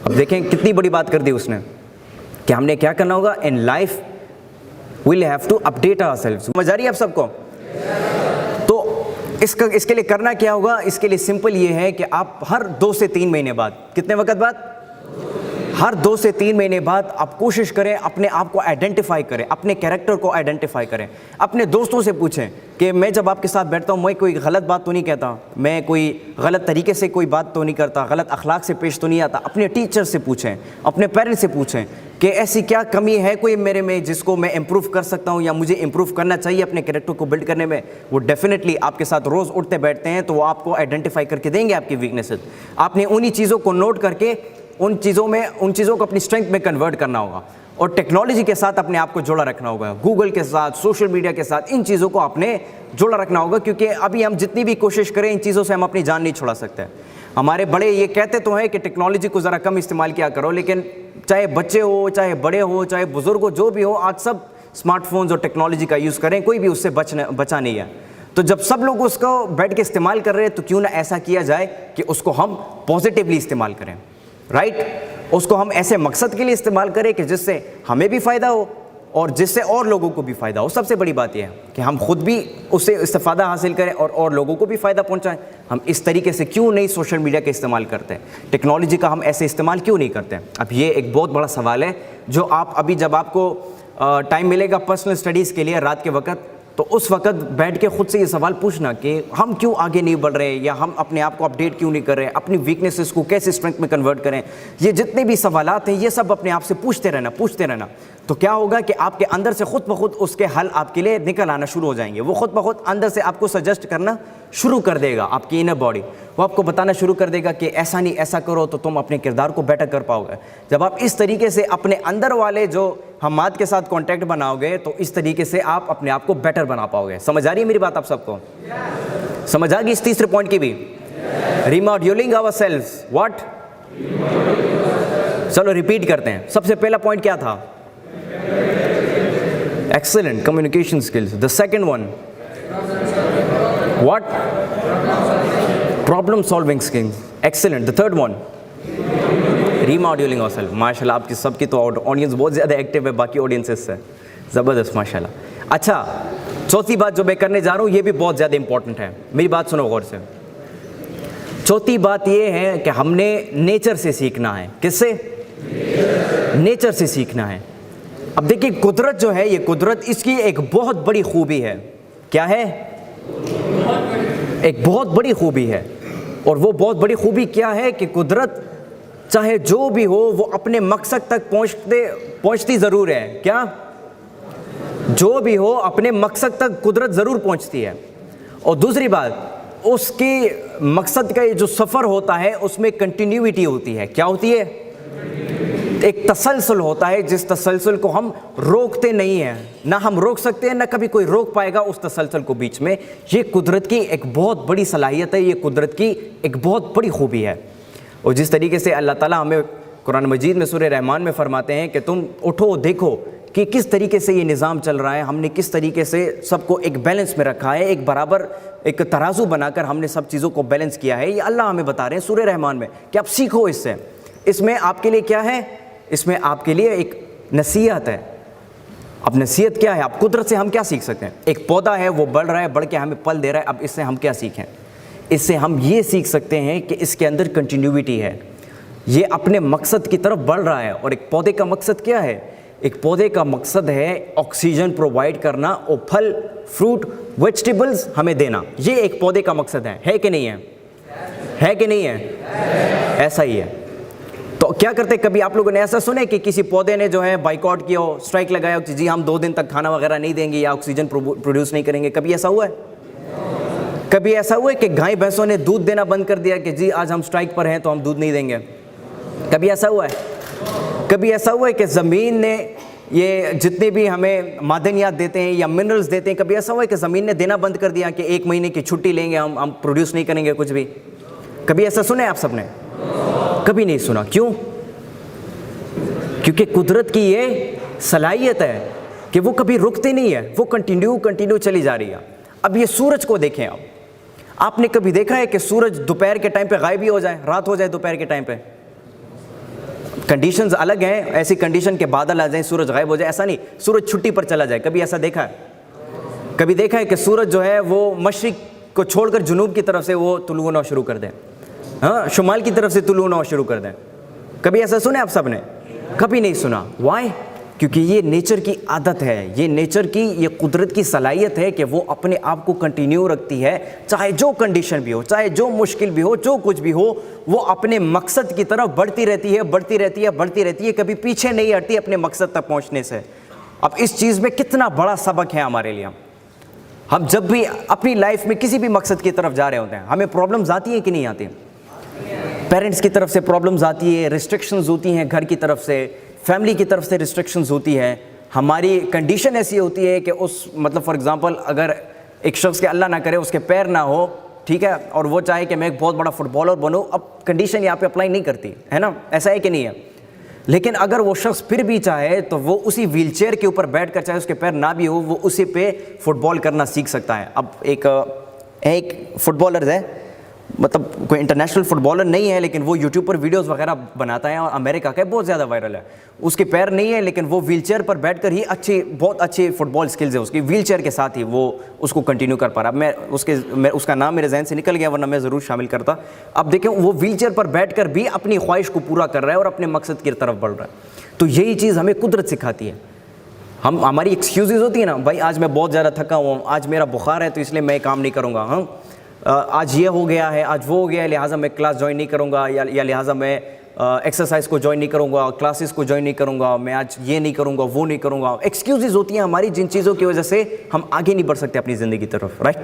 اب دیکھیں کتنی بڑی بات کر دی اس نے کہ ہم نے کیا کرنا ہوگا, in life we'll have to update ourselves. سمجھ آ رہی ہے آپ سب کو؟ تو اس کے لیے کرنا کیا ہوگا؟ اس کے لیے سمپل یہ ہے کہ آپ ہر 2 سے 3 مہینے بعد, کتنے وقت بعد؟ ہر 2 سے 3 مہینے بعد آپ کوشش کریں اپنے آپ کو آئیڈینٹیفائی کریں, اپنے کیریکٹر کو آئیڈینٹیفائی کریں. اپنے دوستوں سے پوچھیں کہ میں جب آپ کے ساتھ بیٹھتا ہوں میں کوئی غلط بات تو نہیں کہتا, میں کوئی غلط طریقے سے کوئی بات تو نہیں کرتا, غلط اخلاق سے پیش تو نہیں آتا. اپنے ٹیچر سے پوچھیں, اپنے پیرنٹس سے پوچھیں کہ ایسی کیا کمی ہے کوئی میرے میں جس کو میں امپروو کر سکتا ہوں یا مجھے امپروو کرنا چاہیے اپنے کیریکٹر کو بلڈ کرنے میں. وہ ڈیفینیٹلی آپ کے ساتھ روز اٹھتے بیٹھتے ہیں تو وہ آپ کو آئیڈینٹیفائی کر کے دیں گے آپ کی ویکنیسز. آپ نے انہی چیزوں کو نوٹ کر کے ان چیزوں کو اپنی اسٹرینتھ میں کنورٹ کرنا ہوگا, اور ٹیکنالوجی کے ساتھ اپنے آپ کو جوڑا رکھنا ہوگا, گوگل کے ساتھ, سوشل میڈیا کے ساتھ, ان چیزوں کو آپ نے جوڑا رکھنا ہوگا. کیونکہ ابھی ہم جتنی بھی کوشش کریں ان چیزوں سے ہم اپنی جان نہیں چھڑا سکتے. ہمارے بڑے یہ کہتے تو ہیں کہ ٹیکنالوجی کو ذرا کم استعمال کیا کرو, لیکن چاہے بچے ہو, چاہے بڑے ہو, چاہے بزرگ ہو, جو بھی ہو, آج سب اسمارٹ فونز اور ٹیکنالوجی کا یوز کریں, کوئی بھی اس سے بچا نہیں ہے. تو جب سب لوگ اس کو بیٹھ کے استعمال کر رہے ہیں تو کیوں نہ ایسا کیا جائے کہ اس کو ہم پازیٹیولی استعمال کریں, رائٹ. اس کو ہم ایسے مقصد کے لیے استعمال کریں کہ جس سے ہمیں بھی فائدہ ہو اور جس سے اور لوگوں کو بھی فائدہ ہو. سب سے بڑی بات یہ ہے کہ ہم خود بھی اس سے استفادہ حاصل کریں اور لوگوں کو بھی فائدہ پہنچائیں. ہم اس طریقے سے کیوں نہیں سوشل میڈیا کا استعمال کرتے ہیں, ٹیکنالوجی کا ہم ایسے استعمال کیوں نہیں کرتے ہیں؟ اب یہ ایک بہت بڑا سوال ہے جو آپ ابھی جب آپ کو ٹائم ملے گا پرسنل اسٹڈیز کے لیے رات کے وقت, تو اس وقت بیٹھ کے خود سے یہ سوال پوچھنا کہ ہم کیوں آگے نہیں بڑھ رہے, یا ہم اپنے آپ کو اپڈیٹ کیوں نہیں کر رہے, اپنی ویکنیسز کو کیسے اسٹرینتھ میں کنورٹ کریں. یہ جتنے بھی سوالات ہیں یہ سب اپنے آپ سے پوچھتے رہنا. تو کیا ہوگا کہ آپ کے اندر سے خود بخود اس کے حل آپ کے لیے نکل آنا شروع ہو جائیں گے. وہ خود بخود اندر سے آپ کو سجیسٹ کرنا شروع کر دے گا, آپ کی انر باڈی وہ آپ کو بتانا شروع کر دے گا کہ ایسا نہیں, ایسا کرو تو تم اپنے کردار کو بیٹر کر پاؤ گے. جب آپ اس طریقے سے اپنے اندر والے جو ہمات کے ساتھ کانٹیکٹ بناؤ گے تو اس طریقے سے آپ اپنے آپ کو بیٹر بنا پاؤ گے. سمجھ آ رہی ہے میری بات آپ سب کو؟ سمجھ آ گئی اس تیسرے پوائنٹ کی بھی؟ ریماڈیولنگ آور سیلفز. واٹ؟ چلو ریپیٹ کرتے ہیں. سب سے پہلا پوائنٹ کیا تھا؟ Excellent communication skills. The second one, what? Problem solving skills. Excellent. The third one, remodeling ourselves. ماشاءاللہ آپ کی سب کی تو آڈینس بہت زیادہ ایکٹیو ہے باقی آڈینسز سے, زبردست ماشاءاللہ. اچھا, چوتھی بات جو میں کرنے جا رہا ہوں یہ بھی بہت زیادہ امپورٹنٹ ہے, میری بات سنو غور سے. چوتھی بات یہ ہے کہ ہم نے نیچر سے سیکھنا ہے. کس سے؟ نیچر سے سیکھنا ہے. اب دیکھیں قدرت جو ہے, یہ قدرت اس کی ایک بہت بڑی خوبی ہے. کیا ہے؟ ایک بہت بڑی خوبی ہے. اور وہ بہت بڑی خوبی کیا ہے کہ قدرت چاہے جو بھی ہو وہ اپنے مقصد تک پہنچتی ضرور ہے. کیا؟ جو بھی ہو اپنے مقصد تک قدرت ضرور پہنچتی ہے. اور دوسری بات, اس کی مقصد کا جو سفر ہوتا ہے اس میں کنٹینیوٹی ہوتی ہے. کیا ہوتی ہے؟ ایک تسلسل ہوتا ہے جس تسلسل کو ہم روکتے نہیں ہیں، نہ ہم روک سکتے ہیں نہ کبھی کوئی روک پائے گا اس تسلسل کو بیچ میں۔ یہ قدرت کی ایک بہت بڑی صلاحیت ہے، یہ قدرت کی ایک بہت بڑی خوبی ہے۔ اور جس طریقے سے اللہ تعالیٰ ہمیں قرآن مجید میں سورہ رحمان میں فرماتے ہیں کہ تم اٹھو دیکھو کہ کس طریقے سے یہ نظام چل رہا ہے، ہم نے کس طریقے سے سب کو ایک بیلنس میں رکھا ہے، ایک برابر ایک ترازو بنا کر ہم نے سب چیزوں کو بیلنس کیا ہے۔ یہ اللہ ہمیں بتا رہے ہیں سورہ رحمان میں کہ آپ سیکھو اس سے۔ اس میں آپ کے لیے کیا ہے؟ اس میں آپ کے لیے ایک نصیحت ہے۔ اب نصیحت کیا ہے؟ اب قدرت سے ہم کیا سیکھ سکتے ہیں؟ ایک پودا ہے، وہ بڑھ رہا ہے، بڑھ کے ہمیں پھل دے رہا ہے، اب اس سے ہم کیا سیکھیں؟ اس سے ہم یہ سیکھ سکتے ہیں کہ اس کے اندر کنٹینیوٹی ہے، یہ اپنے مقصد کی طرف بڑھ رہا ہے۔ اور ایک پودے کا مقصد کیا ہے؟ ایک پودے کا مقصد ہے آکسیجن پرووائڈ کرنا اور پھل، فروٹ، ویجیٹیبلز ہمیں دینا۔ یہ ایک پودے کا مقصد ہے کہ نہیں ہے؟ ہے کہ نہیں ہے؟ ایسا ہی ہے۔ تو کیا کرتے، کبھی آپ لوگوں نے ایسا سنے کہ کسی پودے نے جو ہے بائیکاٹ کیا ہو، اسٹرائک لگایا ہو کہ جی ہم 2 دن تک کھانا وغیرہ نہیں دیں گے یا آکسیجن پروڈیوس نہیں کریں گے؟ کبھی ایسا ہوا ہے؟ کبھی ایسا ہوا ہے کہ گائے بھینسوں نے دودھ دینا بند کر دیا کہ جی آج ہم اسٹرائک پر ہیں تو ہم دودھ نہیں دیں گے؟ کبھی ایسا ہوا ہے؟ کبھی ایسا ہوا ہے کہ زمین نے یہ جتنے بھی ہمیں معدنیات دیتے ہیں یا منرلز دیتے ہیں، کبھی ایسا ہوا ہے کہ زمین نے دینا بند کر دیا کہ 1 مہینے کی چھٹی لیں گے، ہم پروڈیوس نہیں کریں گے کچھ بھی؟ کبھی ایسا سنا ہے آپ سب نے؟ کبھی نہیں سنا۔ کیوں؟ کیونکہ قدرت کی یہ صلاحیت ہے کہ وہ کبھی رکتی نہیں ہے، وہ کنٹینیو چلی جا رہی ہے۔ اب یہ سورج کو دیکھیں، آپ نے کبھی دیکھا ہے کہ سورج دوپہر کے ٹائم پہ غائب ہی ہو جائے، رات ہو جائے دوپہر کے ٹائم پہ؟ کنڈیشنز الگ ہیں، ایسی کنڈیشن کے بادل آ جائیں سورج غائب ہو جائے، ایسا نہیں سورج چھٹی پر چلا جائے۔ کبھی ایسا دیکھا ہے؟ کبھی دیکھا ہے کہ سورج جو ہے وہ مشرق کو چھوڑ کر جنوب کی طرف سے وہ طلوع ہونا شروع کر دیں، ہاں شمال کی طرف سے طلوع ہونا شروع کر دیں؟ کبھی ایسا سنے آپ سب نے؟ کبھی نہیں سنا۔ وائی؟ کیونکہ یہ نیچر کی عادت ہے، یہ نیچر کی، یہ قدرت کی صلاحیت ہے کہ وہ اپنے آپ کو کنٹینیو رکھتی ہے، چاہے جو کنڈیشن بھی ہو، چاہے جو مشکل بھی ہو، جو کچھ بھی ہو، وہ اپنے مقصد کی طرف بڑھتی رہتی ہے، بڑھتی رہتی ہے، بڑھتی رہتی ہے، کبھی پیچھے نہیں ہٹتی اپنے مقصد تک پہنچنے سے۔ اب اس چیز میں کتنا بڑا سبق ہے ہمارے لیے۔ ہم جب بھی اپنی لائف میں کسی بھی مقصد کی طرف جا رہے ہوتے ہیں، ہمیں پرابلمز آتی ہیں کہ نہیں آتی؟ پیرنٹس کی طرف سے پرابلمز آتی ہے، ریسٹرکشنز ہوتی ہیں، گھر کی طرف سے، فیملی کی طرف سے ریسٹرکشنز ہوتی ہے، ہماری کنڈیشن ایسی ہوتی ہے کہ اس مطلب فار ایگزامپل اگر ایک شخص کے اللہ نہ کرے اس کے پیر نہ ہو، ٹھیک ہے، اور وہ چاہے کہ میں ایک بہت بڑا فٹ بالر بنوں، اب کنڈیشن یہاں پہ اپلائی نہیں کرتی ہے نا، ایسا ہے کہ نہیں ہے؟ لیکن اگر وہ شخص پھر بھی چاہے تو وہ اسی ویل چیئر کے اوپر بیٹھ کر، چاہے اس کے پیر نہ بھی ہو، وہ اسی پہ فٹ بال کرنا سیکھ سکتا ہے۔ اب ایک فٹ بالر ہے، مطلب کوئی انٹرنیشنل فٹ بالر نہیں ہے لیکن وہ یوٹیوب پر ویڈیوز وغیرہ بناتا ہے اور امریکہ کا بہت زیادہ وائرل ہے۔ اس کے پیر نہیں ہے لیکن وہ ویل چیئر پر بیٹھ کر ہی بہت اچھی فٹ بال سکلز ہے اس کی، ویل چیئر کے ساتھ ہی وہ اس کو کنٹینیو کر پا رہا۔ اب میں اس کا نام میرے ذہن سے نکل گیا ورنہ میں ضرور شامل کرتا۔ اب دیکھیں وہ ویل چیئر پر بیٹھ کر بھی اپنی خواہش کو پورا کر رہا ہے اور اپنے مقصد کی طرف بڑھ رہا ہے۔ تو یہی چیز ہمیں قدرت سکھاتی ہے۔ ہماری ایکسکیوزز ہوتی ہیں نا، بھائی آج میں بہت زیادہ تھکا ہوں، آج میرا بخار ہے تو اس لیے میں کام نہیں کروں گا، ہاں آج یہ ہو گیا ہے، آج وہ ہو گیا ہے، لہٰذا میں کلاس جوائن نہیں کروں گا، یا لہٰذا میں ایکسرسائز کو جوائن نہیں کروں گا، کلاسز کو جوائن نہیں کروں گا، میں آج یہ نہیں کروں گا، وہ نہیں کروں گا۔ ایکسکیوزز ہوتی ہیں ہماری، جن چیزوں کی وجہ سے ہم آگے نہیں بڑھ سکتے اپنی زندگی کی طرف، رائٹ؟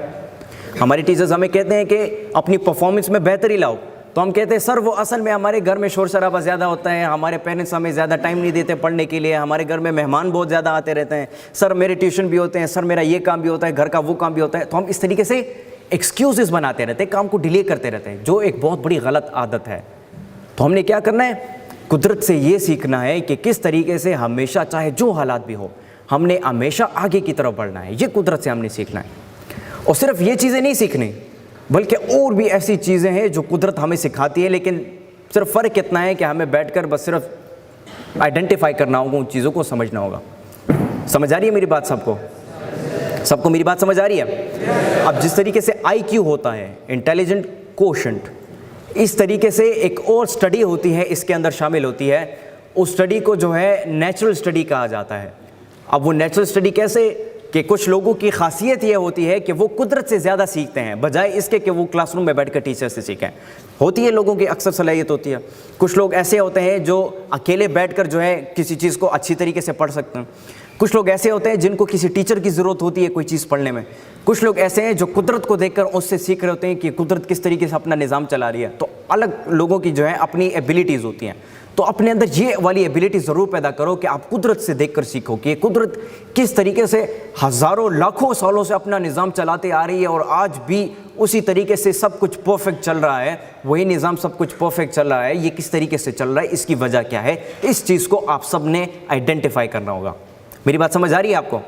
ہمارے ٹیچرز ہمیں کہتے ہیں کہ اپنی پرفارمنس میں بہتری لاؤ، تو ہم کہتے ہیں سر وہ اصل میں ہمارے گھر میں شور شرابہ زیادہ ہوتا ہے، ہمارے پیرنٹس ہمیں زیادہ ٹائم نہیں دیتے پڑھنے کے لیے، ہمارے گھر میں مہمان بہت زیادہ آتے رہتے ہیں، سر میرے ٹیوشن بھی ہوتے ہیں، سر میرا یہ کام بھی ہوتا ہے، گھر کا وہ کام بھی ہوتا ہے۔ تو ہم اس طریقے سے ایکسکیوزز بناتے رہتے ہیں، کام کو ڈیلے کرتے رہتے ہیں، جو ایک بہت بڑی غلط عادت ہے۔ تو ہم نے کیا کرنا ہے؟ قدرت سے یہ سیکھنا ہے کہ کس طریقے سے ہمیشہ چاہے جو حالات بھی ہو، ہم نے ہمیشہ آگے کی طرف بڑھنا ہے۔ یہ قدرت سے ہم نے سیکھنا ہے۔ اور صرف یہ چیزیں نہیں سیکھنی بلکہ اور بھی ایسی چیزیں ہیں جو قدرت ہمیں سکھاتی ہے، لیکن صرف فرق اتنا ہے کہ ہمیں بیٹھ کر بس صرف آئیڈینٹیفائی کرنا ہوگا، ان چیزوں کو سمجھنا ہوگا۔ سمجھ آ رہی ہے میری بات؟ سب کو میری بات سمجھ آ رہی ہے؟ اب جس طریقے سے آئی کیو ہوتا ہے، انٹیلیجنٹ کوشنٹ، اس طریقے سے ایک اور سٹڈی ہوتی ہے، اس کے اندر شامل ہوتی ہے، اس سٹڈی کو جو ہے نیچرل سٹڈی کہا جاتا ہے۔ اب وہ نیچرل سٹڈی کیسے؟ کہ کچھ لوگوں کی خاصیت یہ ہوتی ہے کہ وہ قدرت سے زیادہ سیکھتے ہیں بجائے اس کے کہ وہ کلاس روم میں بیٹھ کر ٹیچر سے سیکھیں۔ ہوتی ہے لوگوں کی اکثر صلاحیت ہوتی ہے۔ کچھ لوگ ایسے ہوتے ہیں جو اکیلے بیٹھ کر جو ہے کسی چیز کو اچھی طریقے سے پڑھ سکتے ہیں، کچھ لوگ ایسے ہوتے ہیں جن کو کسی ٹیچر کی ضرورت ہوتی ہے کوئی چیز پڑھنے میں، کچھ لوگ ایسے ہیں جو قدرت کو دیکھ کر اس سے سیکھ رہے ہوتے ہیں کہ قدرت کس طریقے سے اپنا نظام چلا رہی ہے۔ تو الگ لوگوں کی جو ہے اپنی ایبیلٹیز ہوتی ہیں۔ تو اپنے اندر یہ والی ایبلٹی ضرور پیدا کرو کہ آپ قدرت سے دیکھ کر سیکھو کہ یہ قدرت کس طریقے سے ہزاروں لاکھوں سالوں سے اپنا نظام چلاتے آ رہی ہے اور آج بھی اسی طریقے سے سب کچھ پرفیکٹ چل رہا ہے. وہی نظام سب کچھ پرفیکٹ چل رہا ہے. یہ کس طریقے سے چل رہا ہے, اس کی وجہ کیا ہے, اس چیز کو آپ سب نے آئیڈینٹیفائی کرنا ہوگا. میری بات سمجھ آ رہی ہے آپ کو؟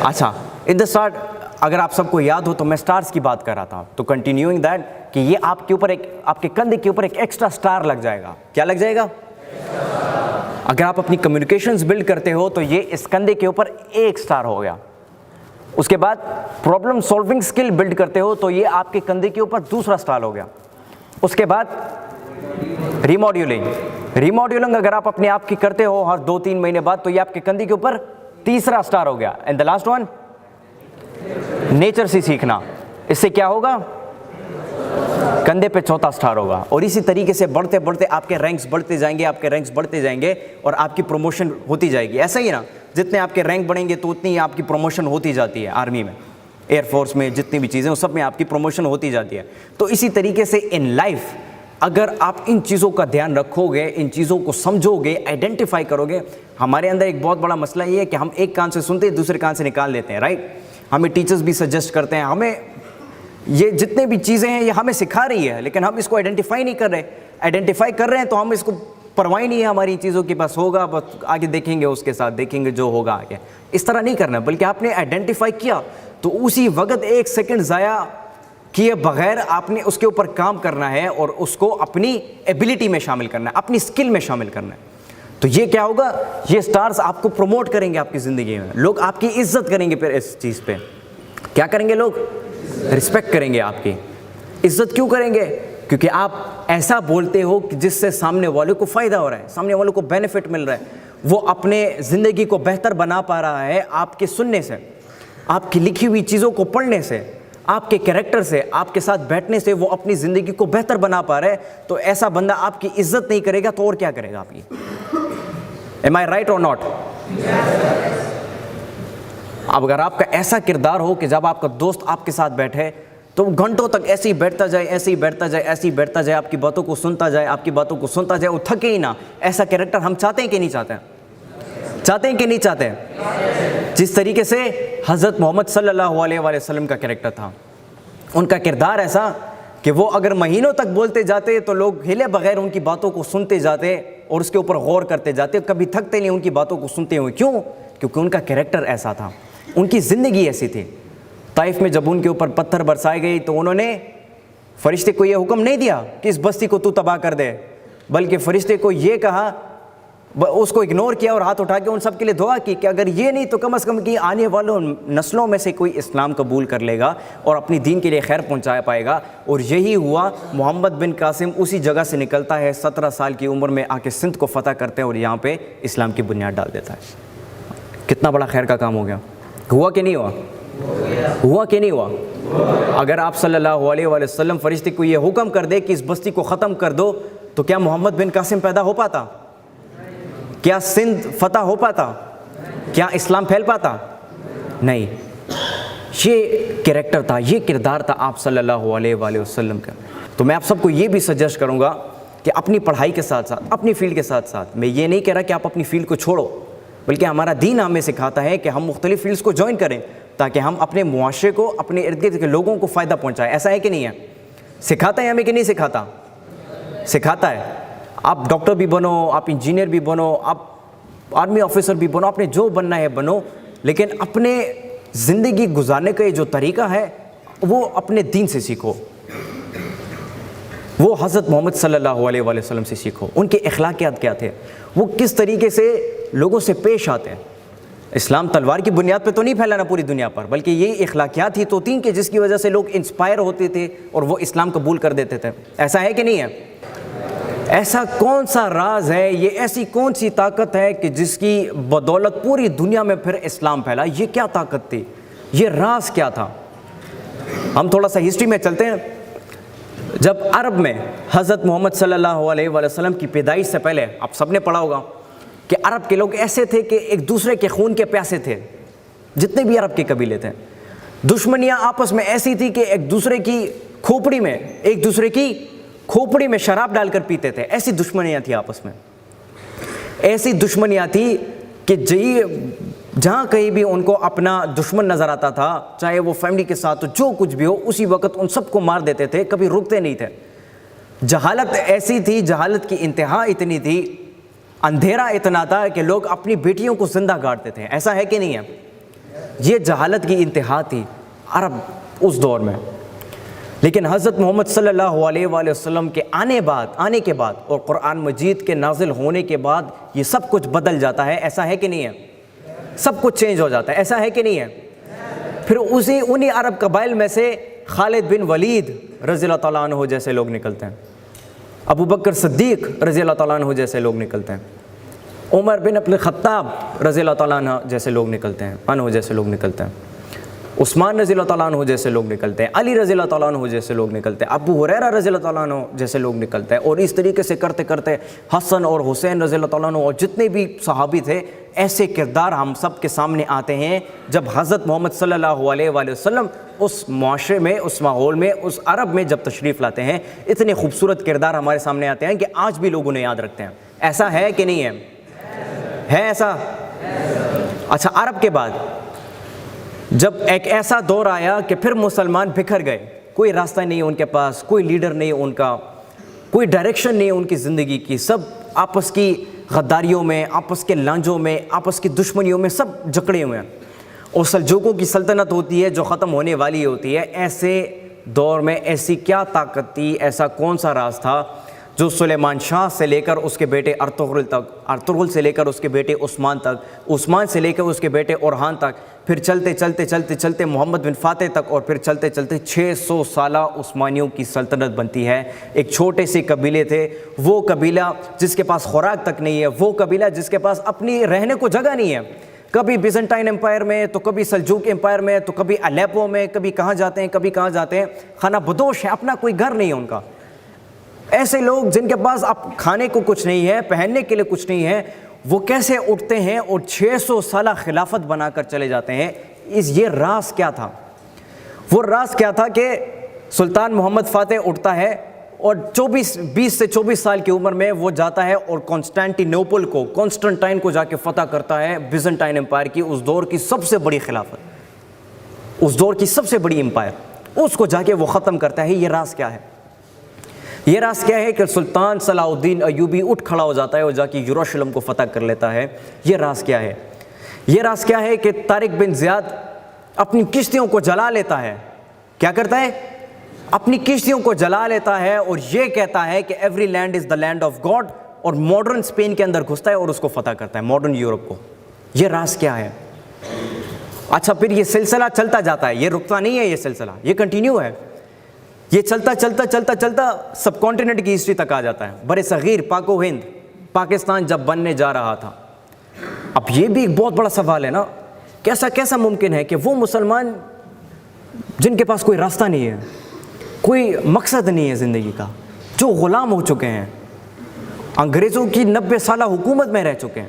اچھا, ان دا اسٹارٹ اگر آپ سب کو یاد ہو تو میں سٹارز کی بات کر رہا تھا, تو کنٹینیوئنگ دیٹ کہ یہ آپ کے اوپر ایک, آپ کے کندھے کے اوپر ایک ایکسٹرا سٹار لگ جائے گا. کیا لگ جائے گا؟ اگر آپ اپنی کمیونیکیشنز بلڈ کرتے ہو تو یہ اس کندھے کے اوپر ایک سٹار ہو گیا. اس کے بعد پرابلم سولونگ سکل بلڈ کرتے ہو تو یہ آپ کے کندھے کے اوپر دوسرا سٹار ہو گیا. اس کے بعد ریماڈیولنگ اگر آپ اپنے آپ کی کرتے ہو ہر 2-3 مہینے بعد تو یہ آپ کے کندھے کے اوپر تیسرا سٹار ہو گیا. And the last one nature سے سیکھنا, اس سے کیا ہوگا؟ کندھے پہ چوتھا سٹار ہوگا. اور اسی طریقے سے بڑھتے بڑھتے آپ کے رینکس بڑھتے جائیں گے, آپ کے رینکس بڑھتے جائیں گے اور آپ کی پروموشن ہوتی جائے گی. ایسا ہی نا, جتنے آپ کے رینک بڑھیں گے تو اتنی آپ کی پروموشن ہوتی جاتی ہے. آرمی میں, ایئر فورس میں, جتنی بھی چیزیں, اس سب میں آپ کی پروموشن ہوتی جاتی ہے. تو اسی طریقے سے ان لائف اگر آپ ان چیزوں کا دھیان رکھو گے, ان چیزوں کو سمجھو گے, آئیڈینٹیفائی کرو گے. ہمارے اندر ایک بہت بڑا مسئلہ یہ ہے کہ ہم ایک کان سے سنتے ہیں دوسرے کان سے نکال لیتے ہیں, رائٹ. ہمیں ٹیچرز بھی سجیسٹ کرتے ہیں, ہمیں یہ جتنے بھی چیزیں ہیں یہ ہمیں سکھا رہی ہے, لیکن ہم اس کو آئیڈینٹیفائی نہیں کر رہے. آئیڈینٹیفائی کر رہے ہیں تو ہم اس کو پرواہ نہیں ہے ہماری چیزوں کی, بس ہوگا, بس آگے دیکھیں گے, اس کے ساتھ دیکھیں گے جو ہوگا آگے. اس طرح نہیں کرنا, بلکہ آپ نے آئیڈینٹیفائی کیا تو اسی وقت 1 سیکنڈ ضائع کیے بغیر آپ نے اس کے اوپر کام کرنا ہے اور اس کو اپنی ایبلٹی میں شامل کرنا ہے, اپنی اسکل میں شامل کرنا ہے. تو یہ کیا ہوگا, یہ سٹارز آپ کو پروموٹ کریں گے آپ کی زندگی میں. لوگ آپ کی عزت کریں گے پھر اس چیز پہ. کیا کریں گے لوگ؟ رسپیکٹ کریں گے آپ کی. عزت کیوں کریں گے؟ کیونکہ آپ ایسا بولتے ہو کہ جس سے سامنے والے کو فائدہ ہو رہا ہے, سامنے والے کو بینیفٹ مل رہا ہے, وہ اپنے زندگی کو بہتر بنا پا رہا ہے آپ کے سننے سے, آپ کی لکھی ہوئی چیزوں کو پڑھنے سے, آپ کے کریکٹر سے, آپ کے ساتھ بیٹھنے سے وہ اپنی زندگی کو بہتر بنا پا رہا ہے. تو ایسا بندہ آپ کی عزت نہیں کرے گا تو اور کیا کرے گا آپ کی؟ Am I right or not? اب اگر آپ کا ایسا کردار ہو کہ جب آپ کا دوست آپ کے ساتھ بیٹھے تو گھنٹوں تک ایسے ہی بیٹھتا جائے, ایسے ہی بیٹھتا جائے, ایسے ہی بیٹھتا جائے, آپ کی باتوں کو سنتا جائے, آپ کی باتوں کو سنتا جائے, وہ تھکے ہی نہ, ایسا کریکٹر ہم چاہتے ہیں کہ نہیں چاہتے ہیں؟ چاہتے ہیں کہ نہیں چاہتے ہیں؟ جس طریقے سے حضرت محمد صلی اللہ علیہ وآلہ وسلم کا کریکٹر تھا, ان کا کردار ایسا کہ وہ اگر مہینوں تک بولتے جاتے تو لوگ ہلے بغیر ان کی باتوں کو سنتے جاتے اور اس کے اوپر غور کرتے جاتے, کبھی تھکتے نہیں ان کی باتوں کو سنتے ہوئے. کیوں؟ کیونکہ ان کا کریکٹر ایسا تھا, ان کی زندگی ایسی تھی. طائف میں جب ان کے اوپر پتھر برسائے گئی تو انہوں نے فرشتے کو یہ حکم نہیں دیا کہ اس بستی کو تو تباہ کر دے, بلکہ فرشتے کو یہ کہا, اس کو اگنور کیا اور ہاتھ اٹھا کے ان سب کے لیے دعا کی کہ اگر یہ نہیں تو کم از کم کہ آنے والوں نسلوں میں سے کوئی اسلام قبول کر لے گا اور اپنی دین کے لیے خیر پہنچا پائے گا. اور یہی ہوا. محمد بن قاسم اسی جگہ سے نکلتا ہے, 17 سال کی عمر میں آ کے سندھ کو فتح کرتے ہیں اور یہاں پہ اسلام کی بنیاد ڈال دیتا ہے. کتنا بڑا خیر کا کام ہو گیا. ہوا کہ نہیں ہوا؟ ہوا کہ نہیں ہوا؟ اگر آپ صلی اللہ علیہ وآلہ وسلم فرشتے کو یہ حکم کر دے کہ اس بستی کو ختم کر دو تو کیا محمد بن قاسم پیدا ہو پاتا؟ کیا سندھ فتح ہو پاتا؟ کیا اسلام پھیل پاتا؟ نہیں. یہ کریکٹر تھا, یہ کردار تھا آپ صلی اللہ علیہ وآلہ وسلم کا. تو میں آپ سب کو یہ بھی سجیسٹ کروں گا کہ اپنی پڑھائی کے ساتھ ساتھ, اپنی فیلڈ کے ساتھ ساتھ, میں یہ نہیں کہہ رہا کہ آپ اپنی فیلڈ کو چھوڑو, بلکہ ہمارا دین ہمیں سکھاتا ہے کہ ہم مختلف فیلڈز کو جوائن کریں تاکہ ہم اپنے معاشرے کو, اپنے ارد گرد کے لوگوں کو فائدہ پہنچائیں. ایسا ہے کہ نہیں ہے؟ سکھاتا ہے ہمیں کہ نہیں سکھاتا؟ سکھاتا ہے. آپ ڈاکٹر بھی بنو, آپ انجینئر بھی بنو, آپ آرمی آفیسر بھی بنو, آپ نے جو بننا ہے بنو, لیکن اپنے زندگی گزارنے کا یہ جو طریقہ ہے وہ اپنے دین سے سیکھو, وہ حضرت محمد صلی اللہ علیہ وآلہ وسلم سے سیکھو. ان کے اخلاقیات کیا تھے, وہ کس طریقے سے لوگوں سے پیش آتے ہیں. اسلام تلوار کی بنیاد پہ تو نہیں پھیلانا پوری دنیا پر, بلکہ یہ اخلاقیات ہی تو تین کہ جس کی وجہ سے لوگ انسپائر ہوتے تھے اور وہ اسلام قبول کر دیتے تھے. ایسا ہے کہ نہیں ہے؟ ایسا کون سا راز ہے, یہ ایسی کون سی طاقت ہے کہ جس کی بدولت پوری دنیا میں پھر اسلام پھیلا؟ یہ کیا طاقت تھی, یہ راز کیا تھا؟ ہم تھوڑا سا ہسٹری میں چلتے ہیں. جب عرب میں حضرت محمد صلی اللہ علیہ وآلہ وسلم کی پیدائش سے پہلے, آپ سب نے پڑھا ہوگا کہ عرب کے لوگ ایسے تھے کہ ایک دوسرے کے خون کے پیاسے تھے. جتنے بھی عرب کے قبیلے تھے, دشمنیاں آپس میں ایسی تھی کہ ایک دوسرے کی کھوپڑی میں شراب ڈال کر پیتے تھے. ایسی دشمنیاں تھیں آپس میں. ایسی دشمنیاں تھی کہ جہاں کہیں بھی ان کو اپنا دشمن نظر آتا تھا, چاہے وہ فیملی کے ساتھ جو کچھ بھی ہو, اسی وقت ان سب کو مار دیتے تھے, کبھی رکتے نہیں تھے. جہالت ایسی تھی, جہالت کی انتہا اتنی تھی, اندھیرا اتنا تھا کہ لوگ اپنی بیٹیوں کو زندہ گاڑتے تھے. ایسا ہے کہ نہیں ہے؟ یہ جہالت کی انتہا تھی عرب اس دور میں. لیکن حضرت محمد صلی اللہ علیہ وآلہ وسلم کے آنے کے بعد اور قرآن مجید کے نازل ہونے کے بعد یہ سب کچھ بدل جاتا ہے. ایسا ہے کہ نہیں ہے؟ سب کچھ چینج ہو جاتا ہے. ایسا ہے کہ نہیں ہے؟ پھر انہی عرب قبائل میں سے خالد بن ولید رضی اللہ تعالیٰ عنہ جیسے لوگ نکلتے ہیں, ابو بکر صدیق رضی اللہ تعالیٰ عنہ جیسے لوگ نکلتے ہیں, عمر بن عبد الخطاب رضی اللہ تعالیٰ عنہ جیسے لوگ نکلتے ہیں, عثمان رضی اللہ تعالیٰ عنہ جیسے لوگ نکلتے ہیں, علی رضی اللہ تعالیٰ عنہ جیسے لوگ نکلتے ہیں, ابو ہریرہ رضی اللہ تعالیٰ عنہ جیسے لوگ نکلتے ہیں. اور اس طریقے سے کرتے کرتے حسن اور حسین رضی اللہ تعالیٰ عنہ اور جتنے بھی صحابی تھے, ایسے کردار ہم سب کے سامنے آتے ہیں جب حضرت محمد صلی اللہ علیہ وآلہ وسلم اس معاشرے میں, اس ماحول میں, اس عرب میں جب تشریف لاتے ہیں. اتنے خوبصورت کردار ہمارے سامنے آتے ہیں کہ آج بھی لوگ انہیں یاد رکھتے ہیں. ایسا ہے کہ نہیں ہے ایسا؟ اچھا, عرب کے بعد جب ایک ایسا دور آیا کہ پھر مسلمان بکھر گئے, کوئی راستہ نہیں ان کے پاس, کوئی لیڈر نہیں ان کا, کوئی ڈائریکشن نہیں ان کی زندگی کی, سب آپس کی غداریوں میں, آپس کے لانجوں میں, آپس کی دشمنیوں میں سب جکڑے ہوئے ہیں. اور سلجوقوں کی سلطنت ہوتی ہے جو ختم ہونے والی ہوتی ہے. ایسے دور میں ایسی کیا طاقت تھی, ایسا کون سا راز تھا جو سلیمان شاہ سے لے کر اس کے بیٹے ارطغرل تک, ارطغرل سے لے کر اس کے بیٹے عثمان تک, عثمان سے لے کر اس کے بیٹے اورحان تک, پھر چلتے چلتے چلتے چلتے محمد بن فاتح تک, اور پھر چلتے چلتے 600 سالہ عثمانیوں کی سلطنت بنتی ہے. ایک چھوٹے سے قبیلے تھے, وہ قبیلہ جس کے پاس خوراک تک نہیں ہے, وہ قبیلہ جس کے پاس اپنی رہنے کو جگہ نہیں ہے, کبھی بیزنٹائن امپائر میں, تو کبھی سلجوق امپائر میں, تو کبھی الیپو میں, کبھی کہاں جاتے ہیں, کبھی کہاں جاتے ہیں, خانہ بدوش ہے, اپنا کوئی گھر نہیں ہے ان کا. ایسے لوگ جن کے پاس اب کھانے کو کچھ نہیں ہے, پہننے کے لیے کچھ نہیں ہے, وہ کیسے اٹھتے ہیں اور 600 سالہ خلافت بنا کر چلے جاتے ہیں؟ یہ راز کیا تھا؟ وہ راز کیا تھا کہ سلطان محمد فاتح اٹھتا ہے اور 20 سے 24 سال کی عمر میں وہ جاتا ہے اور کانسٹینٹینوپل کو, کانسٹنٹائن کو جا کے فتح کرتا ہے, بیزنٹائن امپائر کی, اس دور کی سب سے بڑی خلافت, اس دور کی سب سے بڑی امپائر, اس کو جا کے وہ ختم کرتا ہے. یہ راز کیا ہے؟ یہ راز کیا ہے کہ سلطان صلاح الدین ایوبی اٹھ کھڑا ہو جاتا ہے اور جا کے یروشلم کو فتح کر لیتا ہے؟ یہ راز کیا ہے؟ یہ راز کیا ہے کہ طارق بن زیاد اپنی کشتیوں کو جلا لیتا ہے؟ کیا کرتا ہے؟ اپنی کشتیوں کو جلا لیتا ہے اور یہ کہتا ہے کہ every land is the land of God, اور ماڈرن اسپین کے اندر گھستا ہے اور اس کو فتح کرتا ہے, ماڈرن یورپ کو. یہ راز کیا ہے؟ اچھا, پھر یہ سلسلہ چلتا جاتا ہے, یہ رکتا نہیں ہے, یہ سلسلہ یہ کنٹینیو ہے. یہ چلتا چلتا چلتا چلتا سب کانٹیننٹ کی ہسٹری تک آ جاتا ہے. بر صغیر, پاک و ہند, پاکستان جب بننے جا رہا تھا. اب یہ بھی ایک بہت بڑا سوال ہے نا, کیسا ممکن ہے کہ وہ مسلمان جن کے پاس کوئی راستہ نہیں ہے, کوئی مقصد نہیں ہے زندگی کا, جو غلام ہو چکے ہیں, انگریزوں کی 90 سالہ حکومت میں رہ چکے ہیں,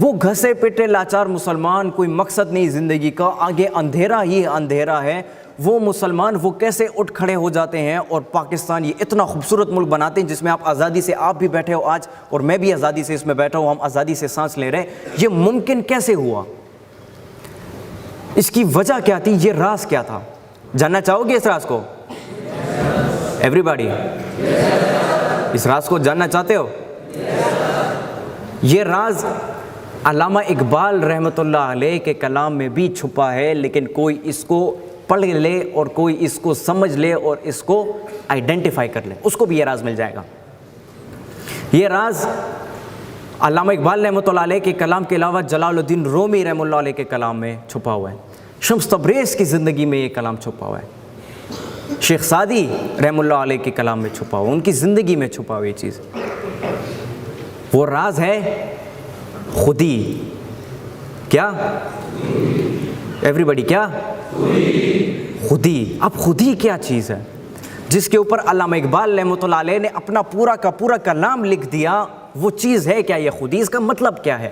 وہ گھسے پٹے لاچار مسلمان, کوئی مقصد نہیں زندگی کا, آگے اندھیرا ہی اندھیرا ہے, وہ مسلمان وہ کیسے اٹھ کھڑے ہو جاتے ہیں اور پاکستان یہ اتنا خوبصورت ملک بناتے ہیں جس میں آپ آزادی سے, آپ بھی بیٹھے ہو آج اور میں بھی آزادی سے اس میں بیٹھا ہوں, ہم آزادی سے سانس لے رہے ہیں. یہ ممکن کیسے ہوا؟ اس کی وجہ کیا تھی؟ یہ راز کیا تھا؟ جاننا چاہو گے اس راز کو؟ ایوری باڈی اس راز کو جاننا چاہتے ہو؟ یہ راز علامہ اقبال رحمۃ اللہ علیہ کے کلام میں بھی چھپا ہے, لیکن کوئی اس کو پڑھ لے اور کوئی اس کو سمجھ لے اور اس کو آئیڈینٹیفائی کر لے, اس کو بھی یہ راز مل جائے گا. یہ راز علامہ اقبال رحمۃ اللہ علیہ کے کلام کے علاوہ جلال الدین رومی رحمۃ اللہ علیہ کے کلام میں چھپا ہوا ہے, شمس تبریز کی زندگی میں یہ کلام چھپا ہوا ہے, شیخ سعدی رحمۃ اللہ علیہ کے کلام میں چھپا ہوا, ان کی زندگی میں چھپا ہوا یہ چیز. وہ راز ہے خودی. کیا؟ ایوری بڈی کیا؟ خودی. اب خودی کیا چیز ہے جس کے اوپر علامہ اقبال رحمۃ اللہ علیہ نے اپنا پورا کا پورا کلام لکھ دیا؟ وہ چیز ہے کیا یہ خودی؟ اس کا مطلب کیا ہے؟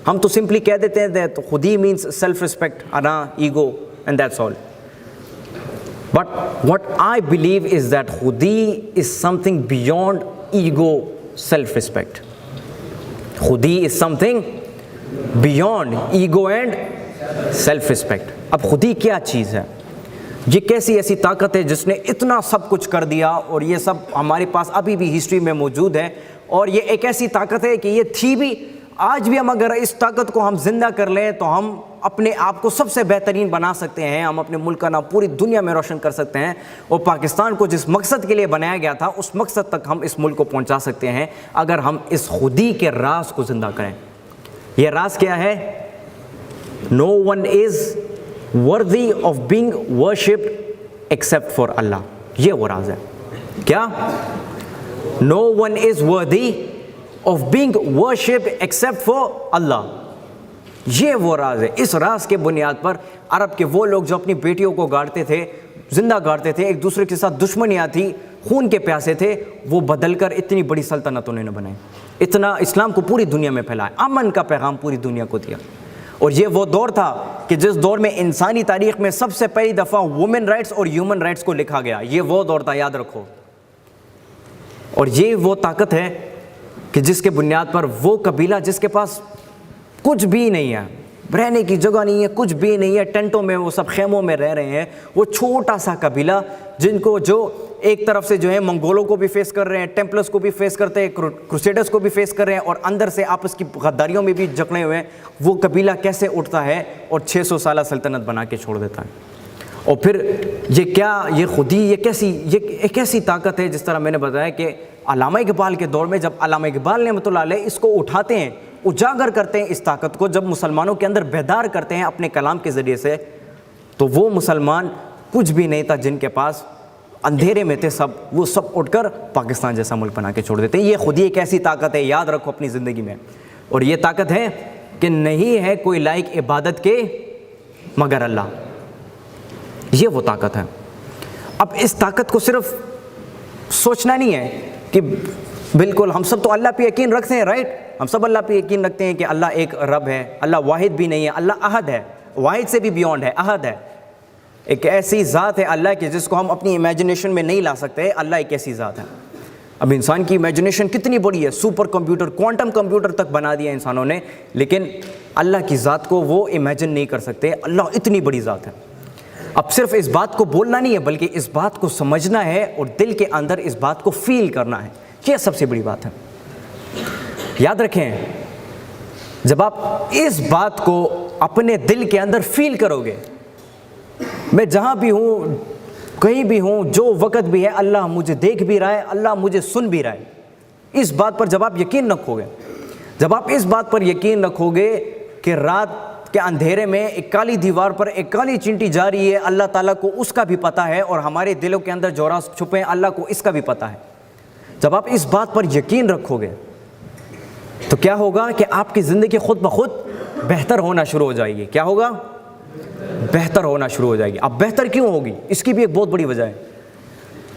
ہم تو سمپلی کہہ دیتے ہیں تو خودی مینس سیلف ریسپیکٹ, انا, ego, and that's all. But what I believe is that khudi is something beyond ego, self-respect. خودی is something beyond ego and self respect. اب خودی کیا چیز ہے؟ یہ کیسی ایسی طاقت ہے جس نے اتنا سب کچھ کر دیا اور یہ سب ہمارے پاس ابھی بھی ہسٹری میں موجود ہے, اور یہ ایک ایسی طاقت ہے کہ یہ تھی بھی, آج بھی ہم اگر اس طاقت کو ہم زندہ کر لیں تو ہم اپنے آپ کو سب سے بہترین بنا سکتے ہیں, ہم اپنے ملک کا نام پوری دنیا میں روشن کر سکتے ہیں, اور پاکستان کو جس مقصد کے لیے بنایا گیا تھا اس مقصد تک ہم اس ملک کو پہنچا سکتے ہیں اگر ہم اس خودی کے راز کو زندہ کریں. یہ راز کیا ہے؟ No one is worthy of being worshipped except for Allah. یہ وہ راز ہے. کیا؟ No one is worthy of being worshipped except for Allah. یہ وہ راز ہے. اس راز کے بنیاد پر عرب کے وہ لوگ جو اپنی بیٹیوں کو گاڑتے تھے, زندہ گاڑتے تھے, ایک دوسرے کے ساتھ دشمنیاں تھی, خون کے پیاسے تھے, وہ بدل کر اتنی بڑی سلطنت انہوں نے بنائی, اتنا اسلام کو پوری دنیا میں پھیلایا, امن کا پیغام پوری دنیا کو دیا. اور یہ وہ دور تھا کہ جس دور میں انسانی تاریخ میں سب سے پہلی دفعہ وومن رائٹس اور ہیومن رائٹس کو لکھا گیا. یہ وہ دور تھا, یاد رکھو. اور یہ وہ طاقت ہے کہ جس کے بنیاد پر وہ قبیلہ جس کے پاس کچھ بھی نہیں ہے, رہنے کی جگہ نہیں ہے, کچھ بھی نہیں ہے, ٹینٹوں میں وہ سب خیموں میں رہ رہے ہیں, وہ چھوٹا سا قبیلہ جن کو جو ایک طرف سے جو ہے منگولوں کو بھی فیس کر رہے ہیں, ٹیمپلرز کو بھی فیس کرتے ہیں, کروسیڈرز کو بھی فیس کر رہے ہیں, اور اندر سے آپس کی غداریوں میں بھی جکڑے ہوئے ہیں, وہ قبیلہ کیسے اٹھتا ہے اور 600 سالہ سلطنت بنا کے چھوڑ دیتا ہے. اور پھر یہ کیا, یہ خودی, یہ ایک ایسی طاقت ہے جس طرح میں نے بتایا کہ علامہ اقبال کے دور میں جب علامہ اقبال رحمۃ اللہ علیہ اس کو اٹھاتے ہیں, اجاگر کرتے ہیں اس طاقت کو, جب مسلمانوں کے اندر بیدار کرتے ہیں اپنے کلام کے ذریعے سے, تو وہ مسلمان کچھ بھی نہیں تھا جن کے پاس اندھیرے میں تھے سب, وہ سب اٹھ کر پاکستان جیسا ملک بنا کے چھوڑ دیتے ہیں. یہ خودی ایک ایسی طاقت ہے, یاد رکھو اپنی زندگی میں. اور یہ طاقت ہے کہ نہیں ہے کوئی لائق عبادت کے مگر اللہ. یہ وہ طاقت ہے. اب اس طاقت کو صرف سوچنا نہیں ہے کہ بالکل ہم سب تو اللہ پہ یقین رکھتے ہیں, رائٹ, ہم سب اللہ پہ یقین رکھتے ہیں کہ اللہ ایک رب ہے, اللہ واحد بھی نہیں ہے, اللہ احد ہے, واحد سے بھی بیونڈ ہے, احد ہے, ایک ایسی ذات ہے اللہ کی جس کو ہم اپنی امیجنیشن میں نہیں لا سکتے. اللہ ایک ایسی ذات ہے. اب انسان کی امیجنیشن کتنی بڑی ہے, سپر کمپیوٹر, کوانٹم کمپیوٹر تک بنا دیا انسانوں نے, لیکن اللہ کی ذات کو وہ امیجن نہیں کر سکتے. اللہ اتنی بڑی ذات ہے. اب صرف اس بات کو بولنا نہیں ہے بلکہ اس بات کو سمجھنا ہے اور دل کے اندر اس بات کو فیل کرنا ہے. یہ سب سے بڑی بات ہے. یاد رکھیں, جب آپ اس بات کو اپنے دل کے اندر فیل کرو گے, میں جہاں بھی ہوں, کہیں بھی ہوں, جو وقت بھی ہے, اللہ مجھے دیکھ بھی رہا ہے, اللہ مجھے سن بھی رہا ہے. اس بات پر جب آپ یقین رکھو گے, جب آپ اس بات پر یقین رکھو گے کہ رات کے اندھیرے میں ایک کالی دیوار پر ایک کالی چینٹی جا رہی ہے, اللہ تعالیٰ کو اس کا بھی پتہ ہے, اور ہمارے دلوں کے اندر جو راز چھپے ہیں اللہ کو اس کا بھی پتہ ہے. جب آپ اس بات پر یقین رکھو گے تو کیا ہوگا کہ آپ کی زندگی خود بخود بہتر ہونا شروع ہو جائے گی. کیا ہوگا؟ بہتر ہونا شروع ہو جائے گی. اب بہتر کیوں ہوگی؟ اس کی بھی ایک بہت بڑی وجہ ہے.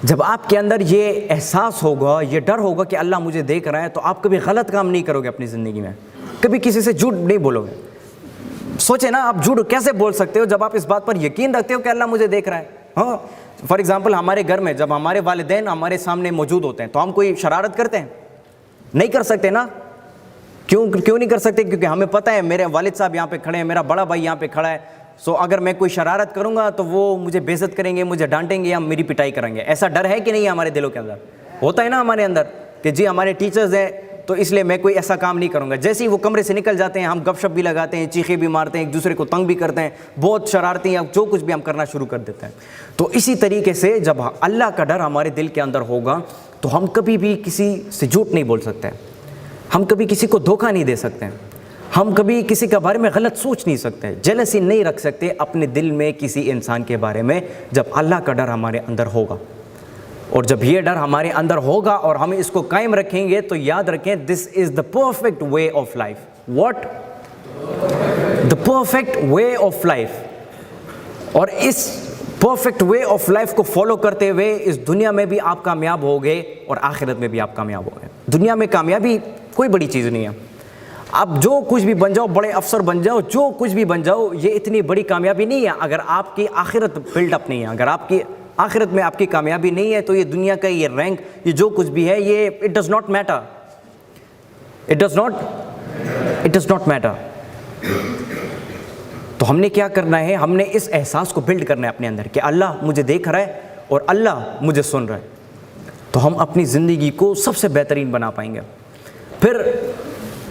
جب آپ کے اندر یہ احساس ہوگا, یہ ڈر ہوگا کہ اللہ مجھے دیکھ رہا ہے, تو آپ کبھی غلط کام نہیں کرو گے اپنی زندگی میں, کبھی کسی سے جھوٹ نہیں بولو گے. سوچیں نا, آپ جھوٹ کیسے بول سکتے ہو جب آپ اس بات پر یقین رکھتے ہو کہ اللہ مجھے دیکھ رہا ہے. ہاں, فار ایگزامپل ہمارے گھر میں جب ہمارے والدین ہمارے سامنے موجود ہوتے ہیں تو ہم کوئی شرارت کرتے ہیں؟ نہیں کر سکتے نا. کیوں نہیں کر سکتے؟ کیونکہ ہمیں پتہ ہے میرے والد صاحب یہاں پہ کھڑے ہیں, میرا بڑا بھائی یہاں پہ کھڑا ہے, سو اگر میں کوئی شرارت کروں گا تو وہ مجھے بے عزت کریں گے, مجھے ڈانٹیں گے یا میری پٹائی کریں گے. ایسا ڈر ہے کہ نہیں ہمارے دلوں کے اندر؟ ہوتا ہے نا ہمارے اندر کہ جی ہمارے ٹیچرز ہیں تو اس لیے میں کوئی ایسا کام نہیں کروں گا. جیسے ہی وہ کمرے سے نکل جاتے ہیں ہم گپ شپ بھی لگاتے ہیں, چیخے بھی مارتے ہیں, ایک دوسرے کو تنگ بھی کرتے ہیں, بہت شرارتی ہیں, جو کچھ بھی ہم کرنا شروع کر دیتے ہیں. تو اسی طریقے سے جب اللہ کا ڈر ہمارے دل کے اندر ہوگا تو ہم کبھی بھی کسی سے جھوٹ نہیں بول سکتے, ہم کبھی کسی کو دھوکہ نہیں دے سکتے, ہم کبھی کسی کے بارے میں غلط سوچ نہیں سکتے, جیلسی نہیں رکھ سکتے اپنے دل میں کسی انسان کے بارے میں, جب اللہ کا ڈر ہمارے اندر ہوگا. اور جب یہ ڈر ہمارے اندر ہوگا اور ہم اس کو قائم رکھیں گے تو یاد رکھیں, this is the perfect way of life. What? The perfect way of life. اور اس پرفیکٹ وے آف لائف کو فالو کرتے ہوئے اس دنیا میں بھی آپ کامیاب ہو گئے اور آخرت میں بھی آپ کامیاب ہو گئے. دنیا میں کامیابی کوئی بڑی چیز نہیں ہے. آپ جو کچھ بھی بن جاؤ, بڑے افسر بن جاؤ, جو کچھ بھی بن جاؤ, یہ اتنی بڑی کامیابی نہیں ہے اگر آپ کی آخرت بلڈ اپ نہیں ہے. اگر آپ کی آخرت میں آپ کی کامیابی نہیں ہے تو یہ دنیا کا یہ رینک, یہ جو کچھ بھی ہے, یہ it does not matter, it does not it does not matter. تو ہم نے کیا کرنا ہے, ہم نے اس احساس کو بلڈ کرنا ہے اپنے اندر کہ اللہ مجھے دیکھ رہا ہے اور اللہ مجھے سن رہا ہے. تو ہم اپنی زندگی کو سب سے بہترین بنا پائیں گے. پھر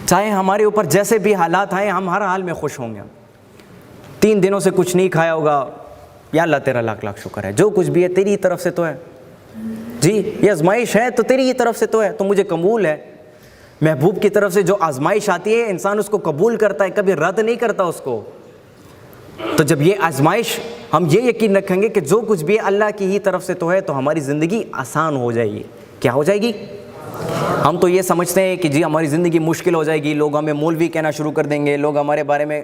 چاہے ہمارے اوپر جیسے بھی حالات آئیں, ہم ہر حال میں خوش ہوں گے. 3 دنوں سے کچھ نہیں کھایا ہوگا, یا اللہ تیرا لاکھ لاکھ شکر ہے, جو کچھ بھی ہے تیری طرف سے تو ہے. جی یہ آزمائش ہے تو تیری ہی طرف سے تو ہے, تو مجھے قبول ہے. محبوب کی طرف سے جو آزمائش آتی ہے انسان اس کو قبول کرتا ہے, کبھی رد نہیں کرتا اس کو. تو جب یہ آزمائش, ہم یہ یقین رکھیں گے کہ جو کچھ بھی ہے اللہ کی ہی طرف سے تو ہے, تو ہماری زندگی آسان ہو جائے گی. کیا ہو جائے گی؟ ہم تو یہ سمجھتے ہیں کہ جی ہماری زندگی مشکل ہو جائے گی, لوگ ہمیں مولوی کہنا شروع کر دیں گے, لوگ ہمارے بارے میں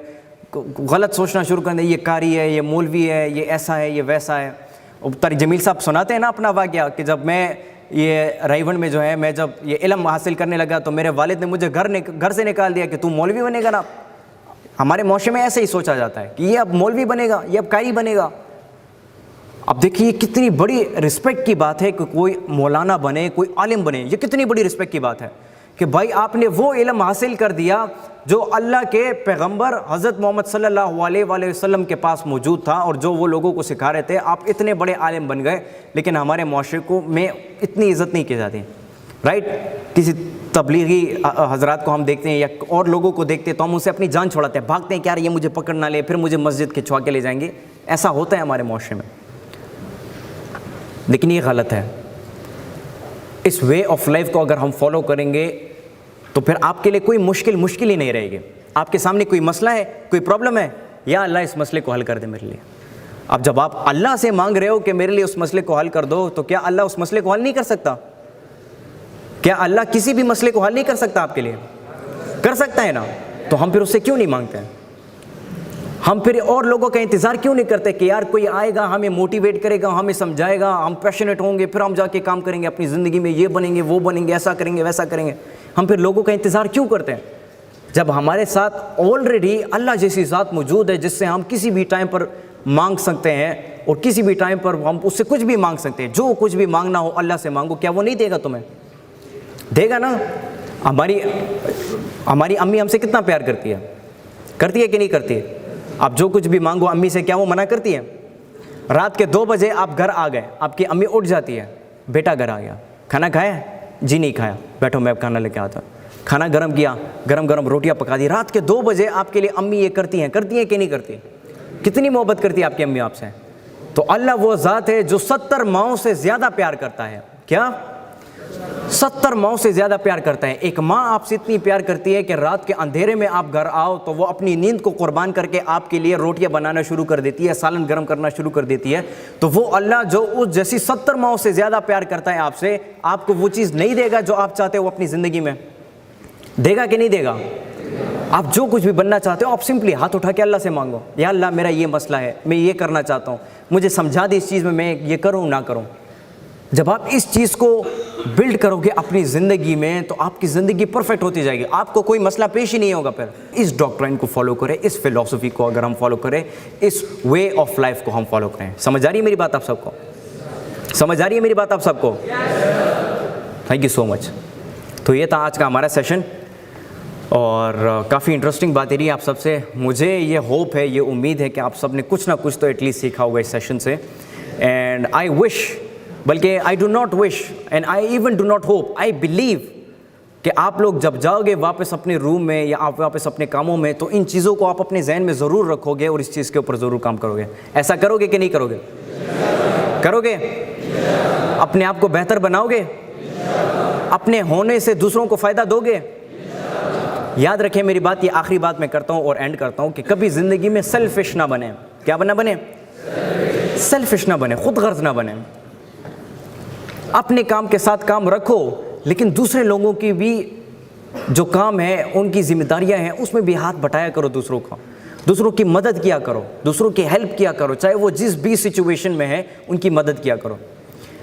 غلط سوچنا شروع کر دیں گے, یہ قاری ہے, یہ مولوی ہے, یہ ایسا ہے, یہ ویسا ہے. طارق جمیل صاحب سناتے ہیں نا اپنا واقعہ کہ جب میں یہ رائیون میں جو ہے, میں جب یہ علم حاصل کرنے لگا تو میرے والد نے مجھے گھر سے نکال دیا کہ تو مولوی بنے گا نا. ہمارے معاشرے میں ایسے ہی سوچا جاتا ہے کہ یہ اب مولوی بنے گا, یہ اب قاری بنے گا. اب دیکھیے کتنی بڑی رسپیکٹ کی بات ہے کہ کوئی مولانا بنے, کوئی عالم بنے. یہ کتنی بڑی رسپیکٹ کی بات ہے کہ بھائی آپ نے وہ علم حاصل کر دیا جو اللہ کے پیغمبر حضرت محمد صلی اللہ علیہ وآلہ وسلم کے پاس موجود تھا, اور جو وہ لوگوں کو سکھا رہے تھے. آپ اتنے بڑے عالم بن گئے, لیکن ہمارے معاشرے کو میں اتنی عزت نہیں کی جاتی, رائٹ. کسی تبلیغی حضرات کو ہم دیکھتے ہیں یا اور لوگوں کو دیکھتے ہیں تو ہم ان سے اپنی جان چھوڑاتے ہیں, بھاگتے ہیں کہ یار یہ مجھے پکڑ نہ لے, پھر مجھے مسجد کھنچوا کے لے جائیں گے. ایسا ہوتا ہے ہمارے معاشرے میں, لیکن یہ غلط ہے. اس وے آف لائف کو اگر ہم فالو کریں گے تو پھر آپ کے لیے کوئی مشکل ہی نہیں رہے گی. آپ کے سامنے کوئی مسئلہ ہے, کوئی پرابلم ہے, یا اللہ اس مسئلے کو حل کر دے میرے لیے. اب جب آپ اللہ سے مانگ رہے ہو کہ میرے لیے اس مسئلے کو حل کر دو, تو کیا اللہ اس مسئلے کو حل نہیں کر سکتا؟ کیا اللہ کسی بھی مسئلے کو حل نہیں کر سکتا آپ کے لیے؟ کر سکتا ہے نا. تو ہم پھر اس سے کیوں نہیں مانگتے ہیں؟ ہم پھر اور لوگوں کا انتظار کیوں نہیں کرتے کہ یار کوئی آئے گا, ہمیں موٹیویٹ کرے گا, ہمیں سمجھائے گا, ہم پیشنیٹ ہوں گے, پھر ہم جا کے کام کریں گے اپنی زندگی میں, یہ بنیں گے, وہ بنیں گے, ایسا کریں گے, ویسا کریں گے. ہم پھر لوگوں کا انتظار کیوں کرتے ہیں جب ہمارے ساتھ آلریڈی اللہ جیسی ذات موجود ہے جس سے ہم کسی بھی ٹائم پر مانگ سکتے ہیں, اور کسی بھی ٹائم پر ہم اس سے کچھ بھی مانگ سکتے ہیں. جو کچھ بھی مانگنا ہو اللہ سے مانگو. کیا وہ نہیں دے گا تمہیں؟ دے گا نا. ہماری امی ہم سے کتنا پیار کرتی ہے کہ نہیں کرتی ہے؟ آپ جو کچھ بھی مانگو امی سے, کیا وہ منع کرتی ہے؟ رات کے 2 بجے آپ گھر آ گئے, آپ کی امی اٹھ جاتی ہے, بیٹا گھر آ گیا, کھانا کھایا؟ جی نہیں کھایا, بیٹھو میں اب کھانا لے کے آتا. کھانا گرم کیا, گرم روٹیاں پکا دی. رات کے 2 بجے آپ کے لیے امی یہ کرتی ہیں کہ نہیں کرتی؟ کتنی محبت کرتی ہے آپ کی امی آپ سے. تو اللہ وہ ذات ہے جو 70 ماؤں سے زیادہ پیار کرتا ہے. کیا 70 ماؤں سے زیادہ پیار کرتا ہے؟ ایک ماں آپ سے اتنی پیار کرتی ہے کہ رات کے اندھیرے میں آپ گھر آؤ تو وہ اپنی نیند کو قربان کر کے آپ کے لیے روٹیاں بنانا شروع کر دیتی ہے, سالن گرم کرنا شروع کر دیتی ہے. تو وہ اللہ جو اس جیسی 70 ماؤں سے زیادہ پیار کرتا ہے آپ سے, آپ کو وہ چیز نہیں دے گا جو آپ چاہتے ہو اپنی زندگی میں؟ دے گا کہ نہیں دے گا؟ آپ جو کچھ بھی بننا چاہتے ہو آپ سمپلی ہاتھ اٹھا کے اللہ سے مانگو, یا اللہ میرا یہ مسئلہ ہے, میں یہ کرنا چاہتا ہوں, مجھے سمجھا دے اس چیز میں یہ کروں نہ کروں. جب آپ اس چیز کو بلڈ کرو گے اپنی زندگی میں تو آپ کی زندگی پرفیکٹ ہوتی جائے گی, آپ کو کوئی مسئلہ پیش ہی نہیں ہوگا. پھر اس ڈاکٹرائن کو فالو کریں, اس فلسفی کو اگر ہم فالو کریں, اس وے آف لائف کو ہم فالو کریں. سمجھ آ رہی ہے میری بات آپ سب کو؟ سمجھ آ رہی ہے میری بات آپ سب کو؟ Thank you so much. تو یہ تھا آج کا ہمارا سیشن, اور کافی انٹرسٹنگ باتیں رہی آپ سب سے. مجھے یہ ہوپ ہے, یہ امید ہے کہ آپ سب نے کچھ نہ کچھ تو ایٹ لیسٹ سیکھا ہوگا اس سیشن سے. اینڈ آئی وش, بلکہ I do not wish and I even do not hope, I believe کہ آپ لوگ جب جاؤ گے واپس اپنے روم میں یا آپ واپس اپنے کاموں میں تو ان چیزوں کو آپ اپنے ذہن میں ضرور رکھو گے اور اس چیز کے اوپر ضرور کام کرو گے. ایسا کرو گے کہ نہیں کرو گے؟ کرو گے؟ اپنے آپ کو بہتر بناؤ گے؟ اپنے ہونے سے دوسروں کو فائدہ دو گے؟ یاد رکھیں میری بات, یہ آخری بات میں کرتا ہوں اور اینڈ کرتا ہوں کہ کبھی زندگی میں سیلفش نہ بنے. کیا نہ بنے؟ سیلفش نہ بنے, خود غرض نہ بنے. اپنے کام کے ساتھ کام رکھو, لیکن دوسرے لوگوں کی بھی جو کام ہے, ان کی ذمہ داریاں ہیں, اس میں بھی ہاتھ بٹایا کرو دوسروں کا. دوسروں کی مدد کیا کرو, دوسروں کی ہیلپ کیا کرو, چاہے وہ جس بھی سچویشن میں ہے ان کی مدد کیا کرو.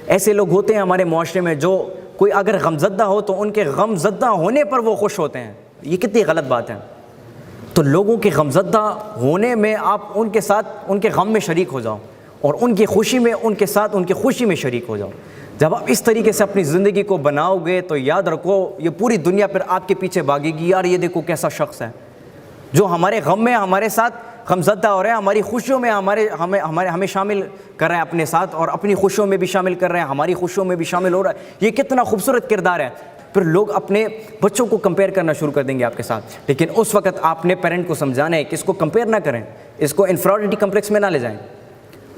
ایسے لوگ ہوتے ہیں ہمارے معاشرے میں جو کوئی اگر غمزدہ ہو تو ان کے غمزدہ ہونے پر وہ خوش ہوتے ہیں. یہ کتنی غلط بات ہے. تو لوگوں کے غمزدہ ہونے میں آپ ان کے ساتھ ان کے غم میں شریک ہو جاؤ, اور ان کی خوشی میں ان کے ساتھ ان کی خوشی میں شریک ہو جاؤ. جب آپ اس طریقے سے اپنی زندگی کو بناؤ گے تو یاد رکھو یہ پوری دنیا پھر آپ کے پیچھے بھاگے گی, یار یہ دیکھو کیسا شخص ہے جو ہمارے غم میں ہمارے ساتھ غمزدہ ہو رہا ہے, ہماری خوشیوں میں ہمیں شامل کر رہا ہے اپنے ساتھ, اور اپنی خوشیوں میں بھی شامل کر رہے ہیں, ہماری خوشیوں میں بھی شامل ہو رہا ہے. یہ کتنا خوبصورت کردار ہے. پھر لوگ اپنے بچوں کو کمپیئر کرنا شروع کر دیں گے آپ کے ساتھ, لیکن اس وقت آپ نے پیرنٹ کو سمجھانا ہے کہ اس کو کمپیئر نہ کریں, اس کو انفیریورٹی کمپلیکس میں نہ لے جائیں,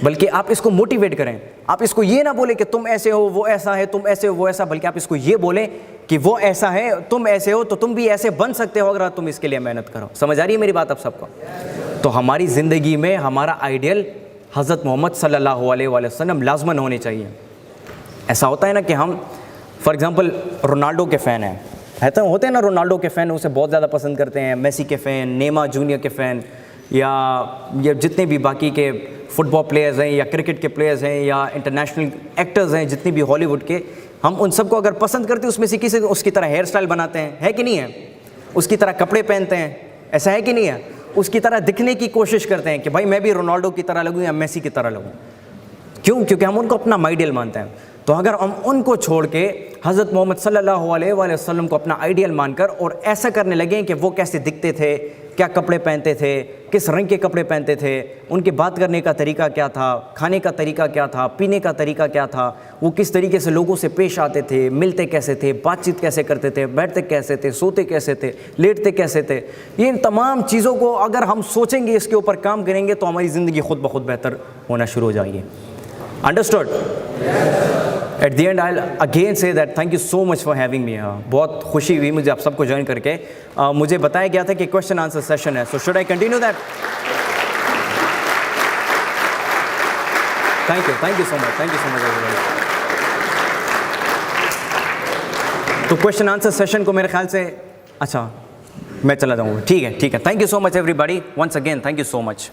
بلکہ آپ اس کو موٹیویٹ کریں. آپ اس کو یہ نہ بولیں کہ تم ایسے ہو وہ ایسا ہے, تم ایسے ہو وہ ایسا, بلکہ آپ اس کو یہ بولیں کہ وہ ایسا ہے تم ایسے ہو تو تم بھی ایسے بن سکتے ہو اگر تم اس کے لیے محنت کرو. سمجھ آ رہی ہے میری بات آپ سب کو؟ تو ہماری زندگی میں ہمارا آئیڈیل حضرت محمد صلی اللہ علیہ وآلہ وسلم لازماً ہونے چاہیے. ایسا ہوتا ہے نا کہ ہم فار ایگزامپل رونالڈو کے فین ہیں, ہوتے ہیں نا رونالڈو کے فین, اسے بہت زیادہ پسند کرتے ہیں, میسی کے فین, نیما جونیئر کے فین, یا جتنے بھی باقی کے فٹ بال پلیئرز ہیں یا کرکٹ کے پلیئرز ہیں یا انٹرنیشنل ایکٹرز ہیں جتنے بھی ہالی ووڈ کے, ہم ان سب کو اگر پسند کرتے ہیں اس میں سے کسی اس کی طرح ہیئر اسٹائل بناتے ہیں, ہے کہ نہیں ہے, اس کی طرح کپڑے پہنتے ہیں, ایسا ہے کہ نہیں ہے, اس کی طرح دکھنے کی کوشش کرتے ہیں کہ بھائی میں بھی رونالڈو کی طرح لگوں یا میسی کی طرح لگوں. کیوں؟ کیونکہ ہم ان کو اپنا آئیڈیل مانتے ہیں. تو اگر ہم ان کو چھوڑ کے حضرت محمد صلی اللہ علیہ وآلہ وسلم کو اپنا آئیڈیل مان کر اور ایسا کرنے لگیں کہ وہ کیسے دکھتے تھے, کیا کپڑے پہنتے تھے, کس رنگ کے کپڑے پہنتے تھے, ان کے بات کرنے کا طریقہ کیا تھا, کھانے کا طریقہ کیا تھا, پینے کا طریقہ کیا تھا, وہ کس طریقے سے لوگوں سے پیش آتے تھے, ملتے کیسے تھے, بات چیت کیسے کرتے تھے, بیٹھتے کیسے تھے, سوتے کیسے تھے, لیٹتے کیسے تھے, یہ تمام چیزوں کو اگر ہم سوچیں گے, اس کے اوپر کام کریں گے تو ہماری زندگی خود بخود بہتر ہونا شروع ہو جائے گی. Understood? At the end I again say that thank you so much for having me. بہت خوشی ہوئی مجھے آپ سب کو جوائن کر کے. مجھے بتایا گیا تھا کہ کویشچن آنسر سیشن ہے, so should I continue that? Thank you so much تو کویشچن آنسر سیشن کو میرے خیال سے اچھا میں چلا جاؤں گا. ٹھیک ہے. Thank you so much everybody, once again thank you so much.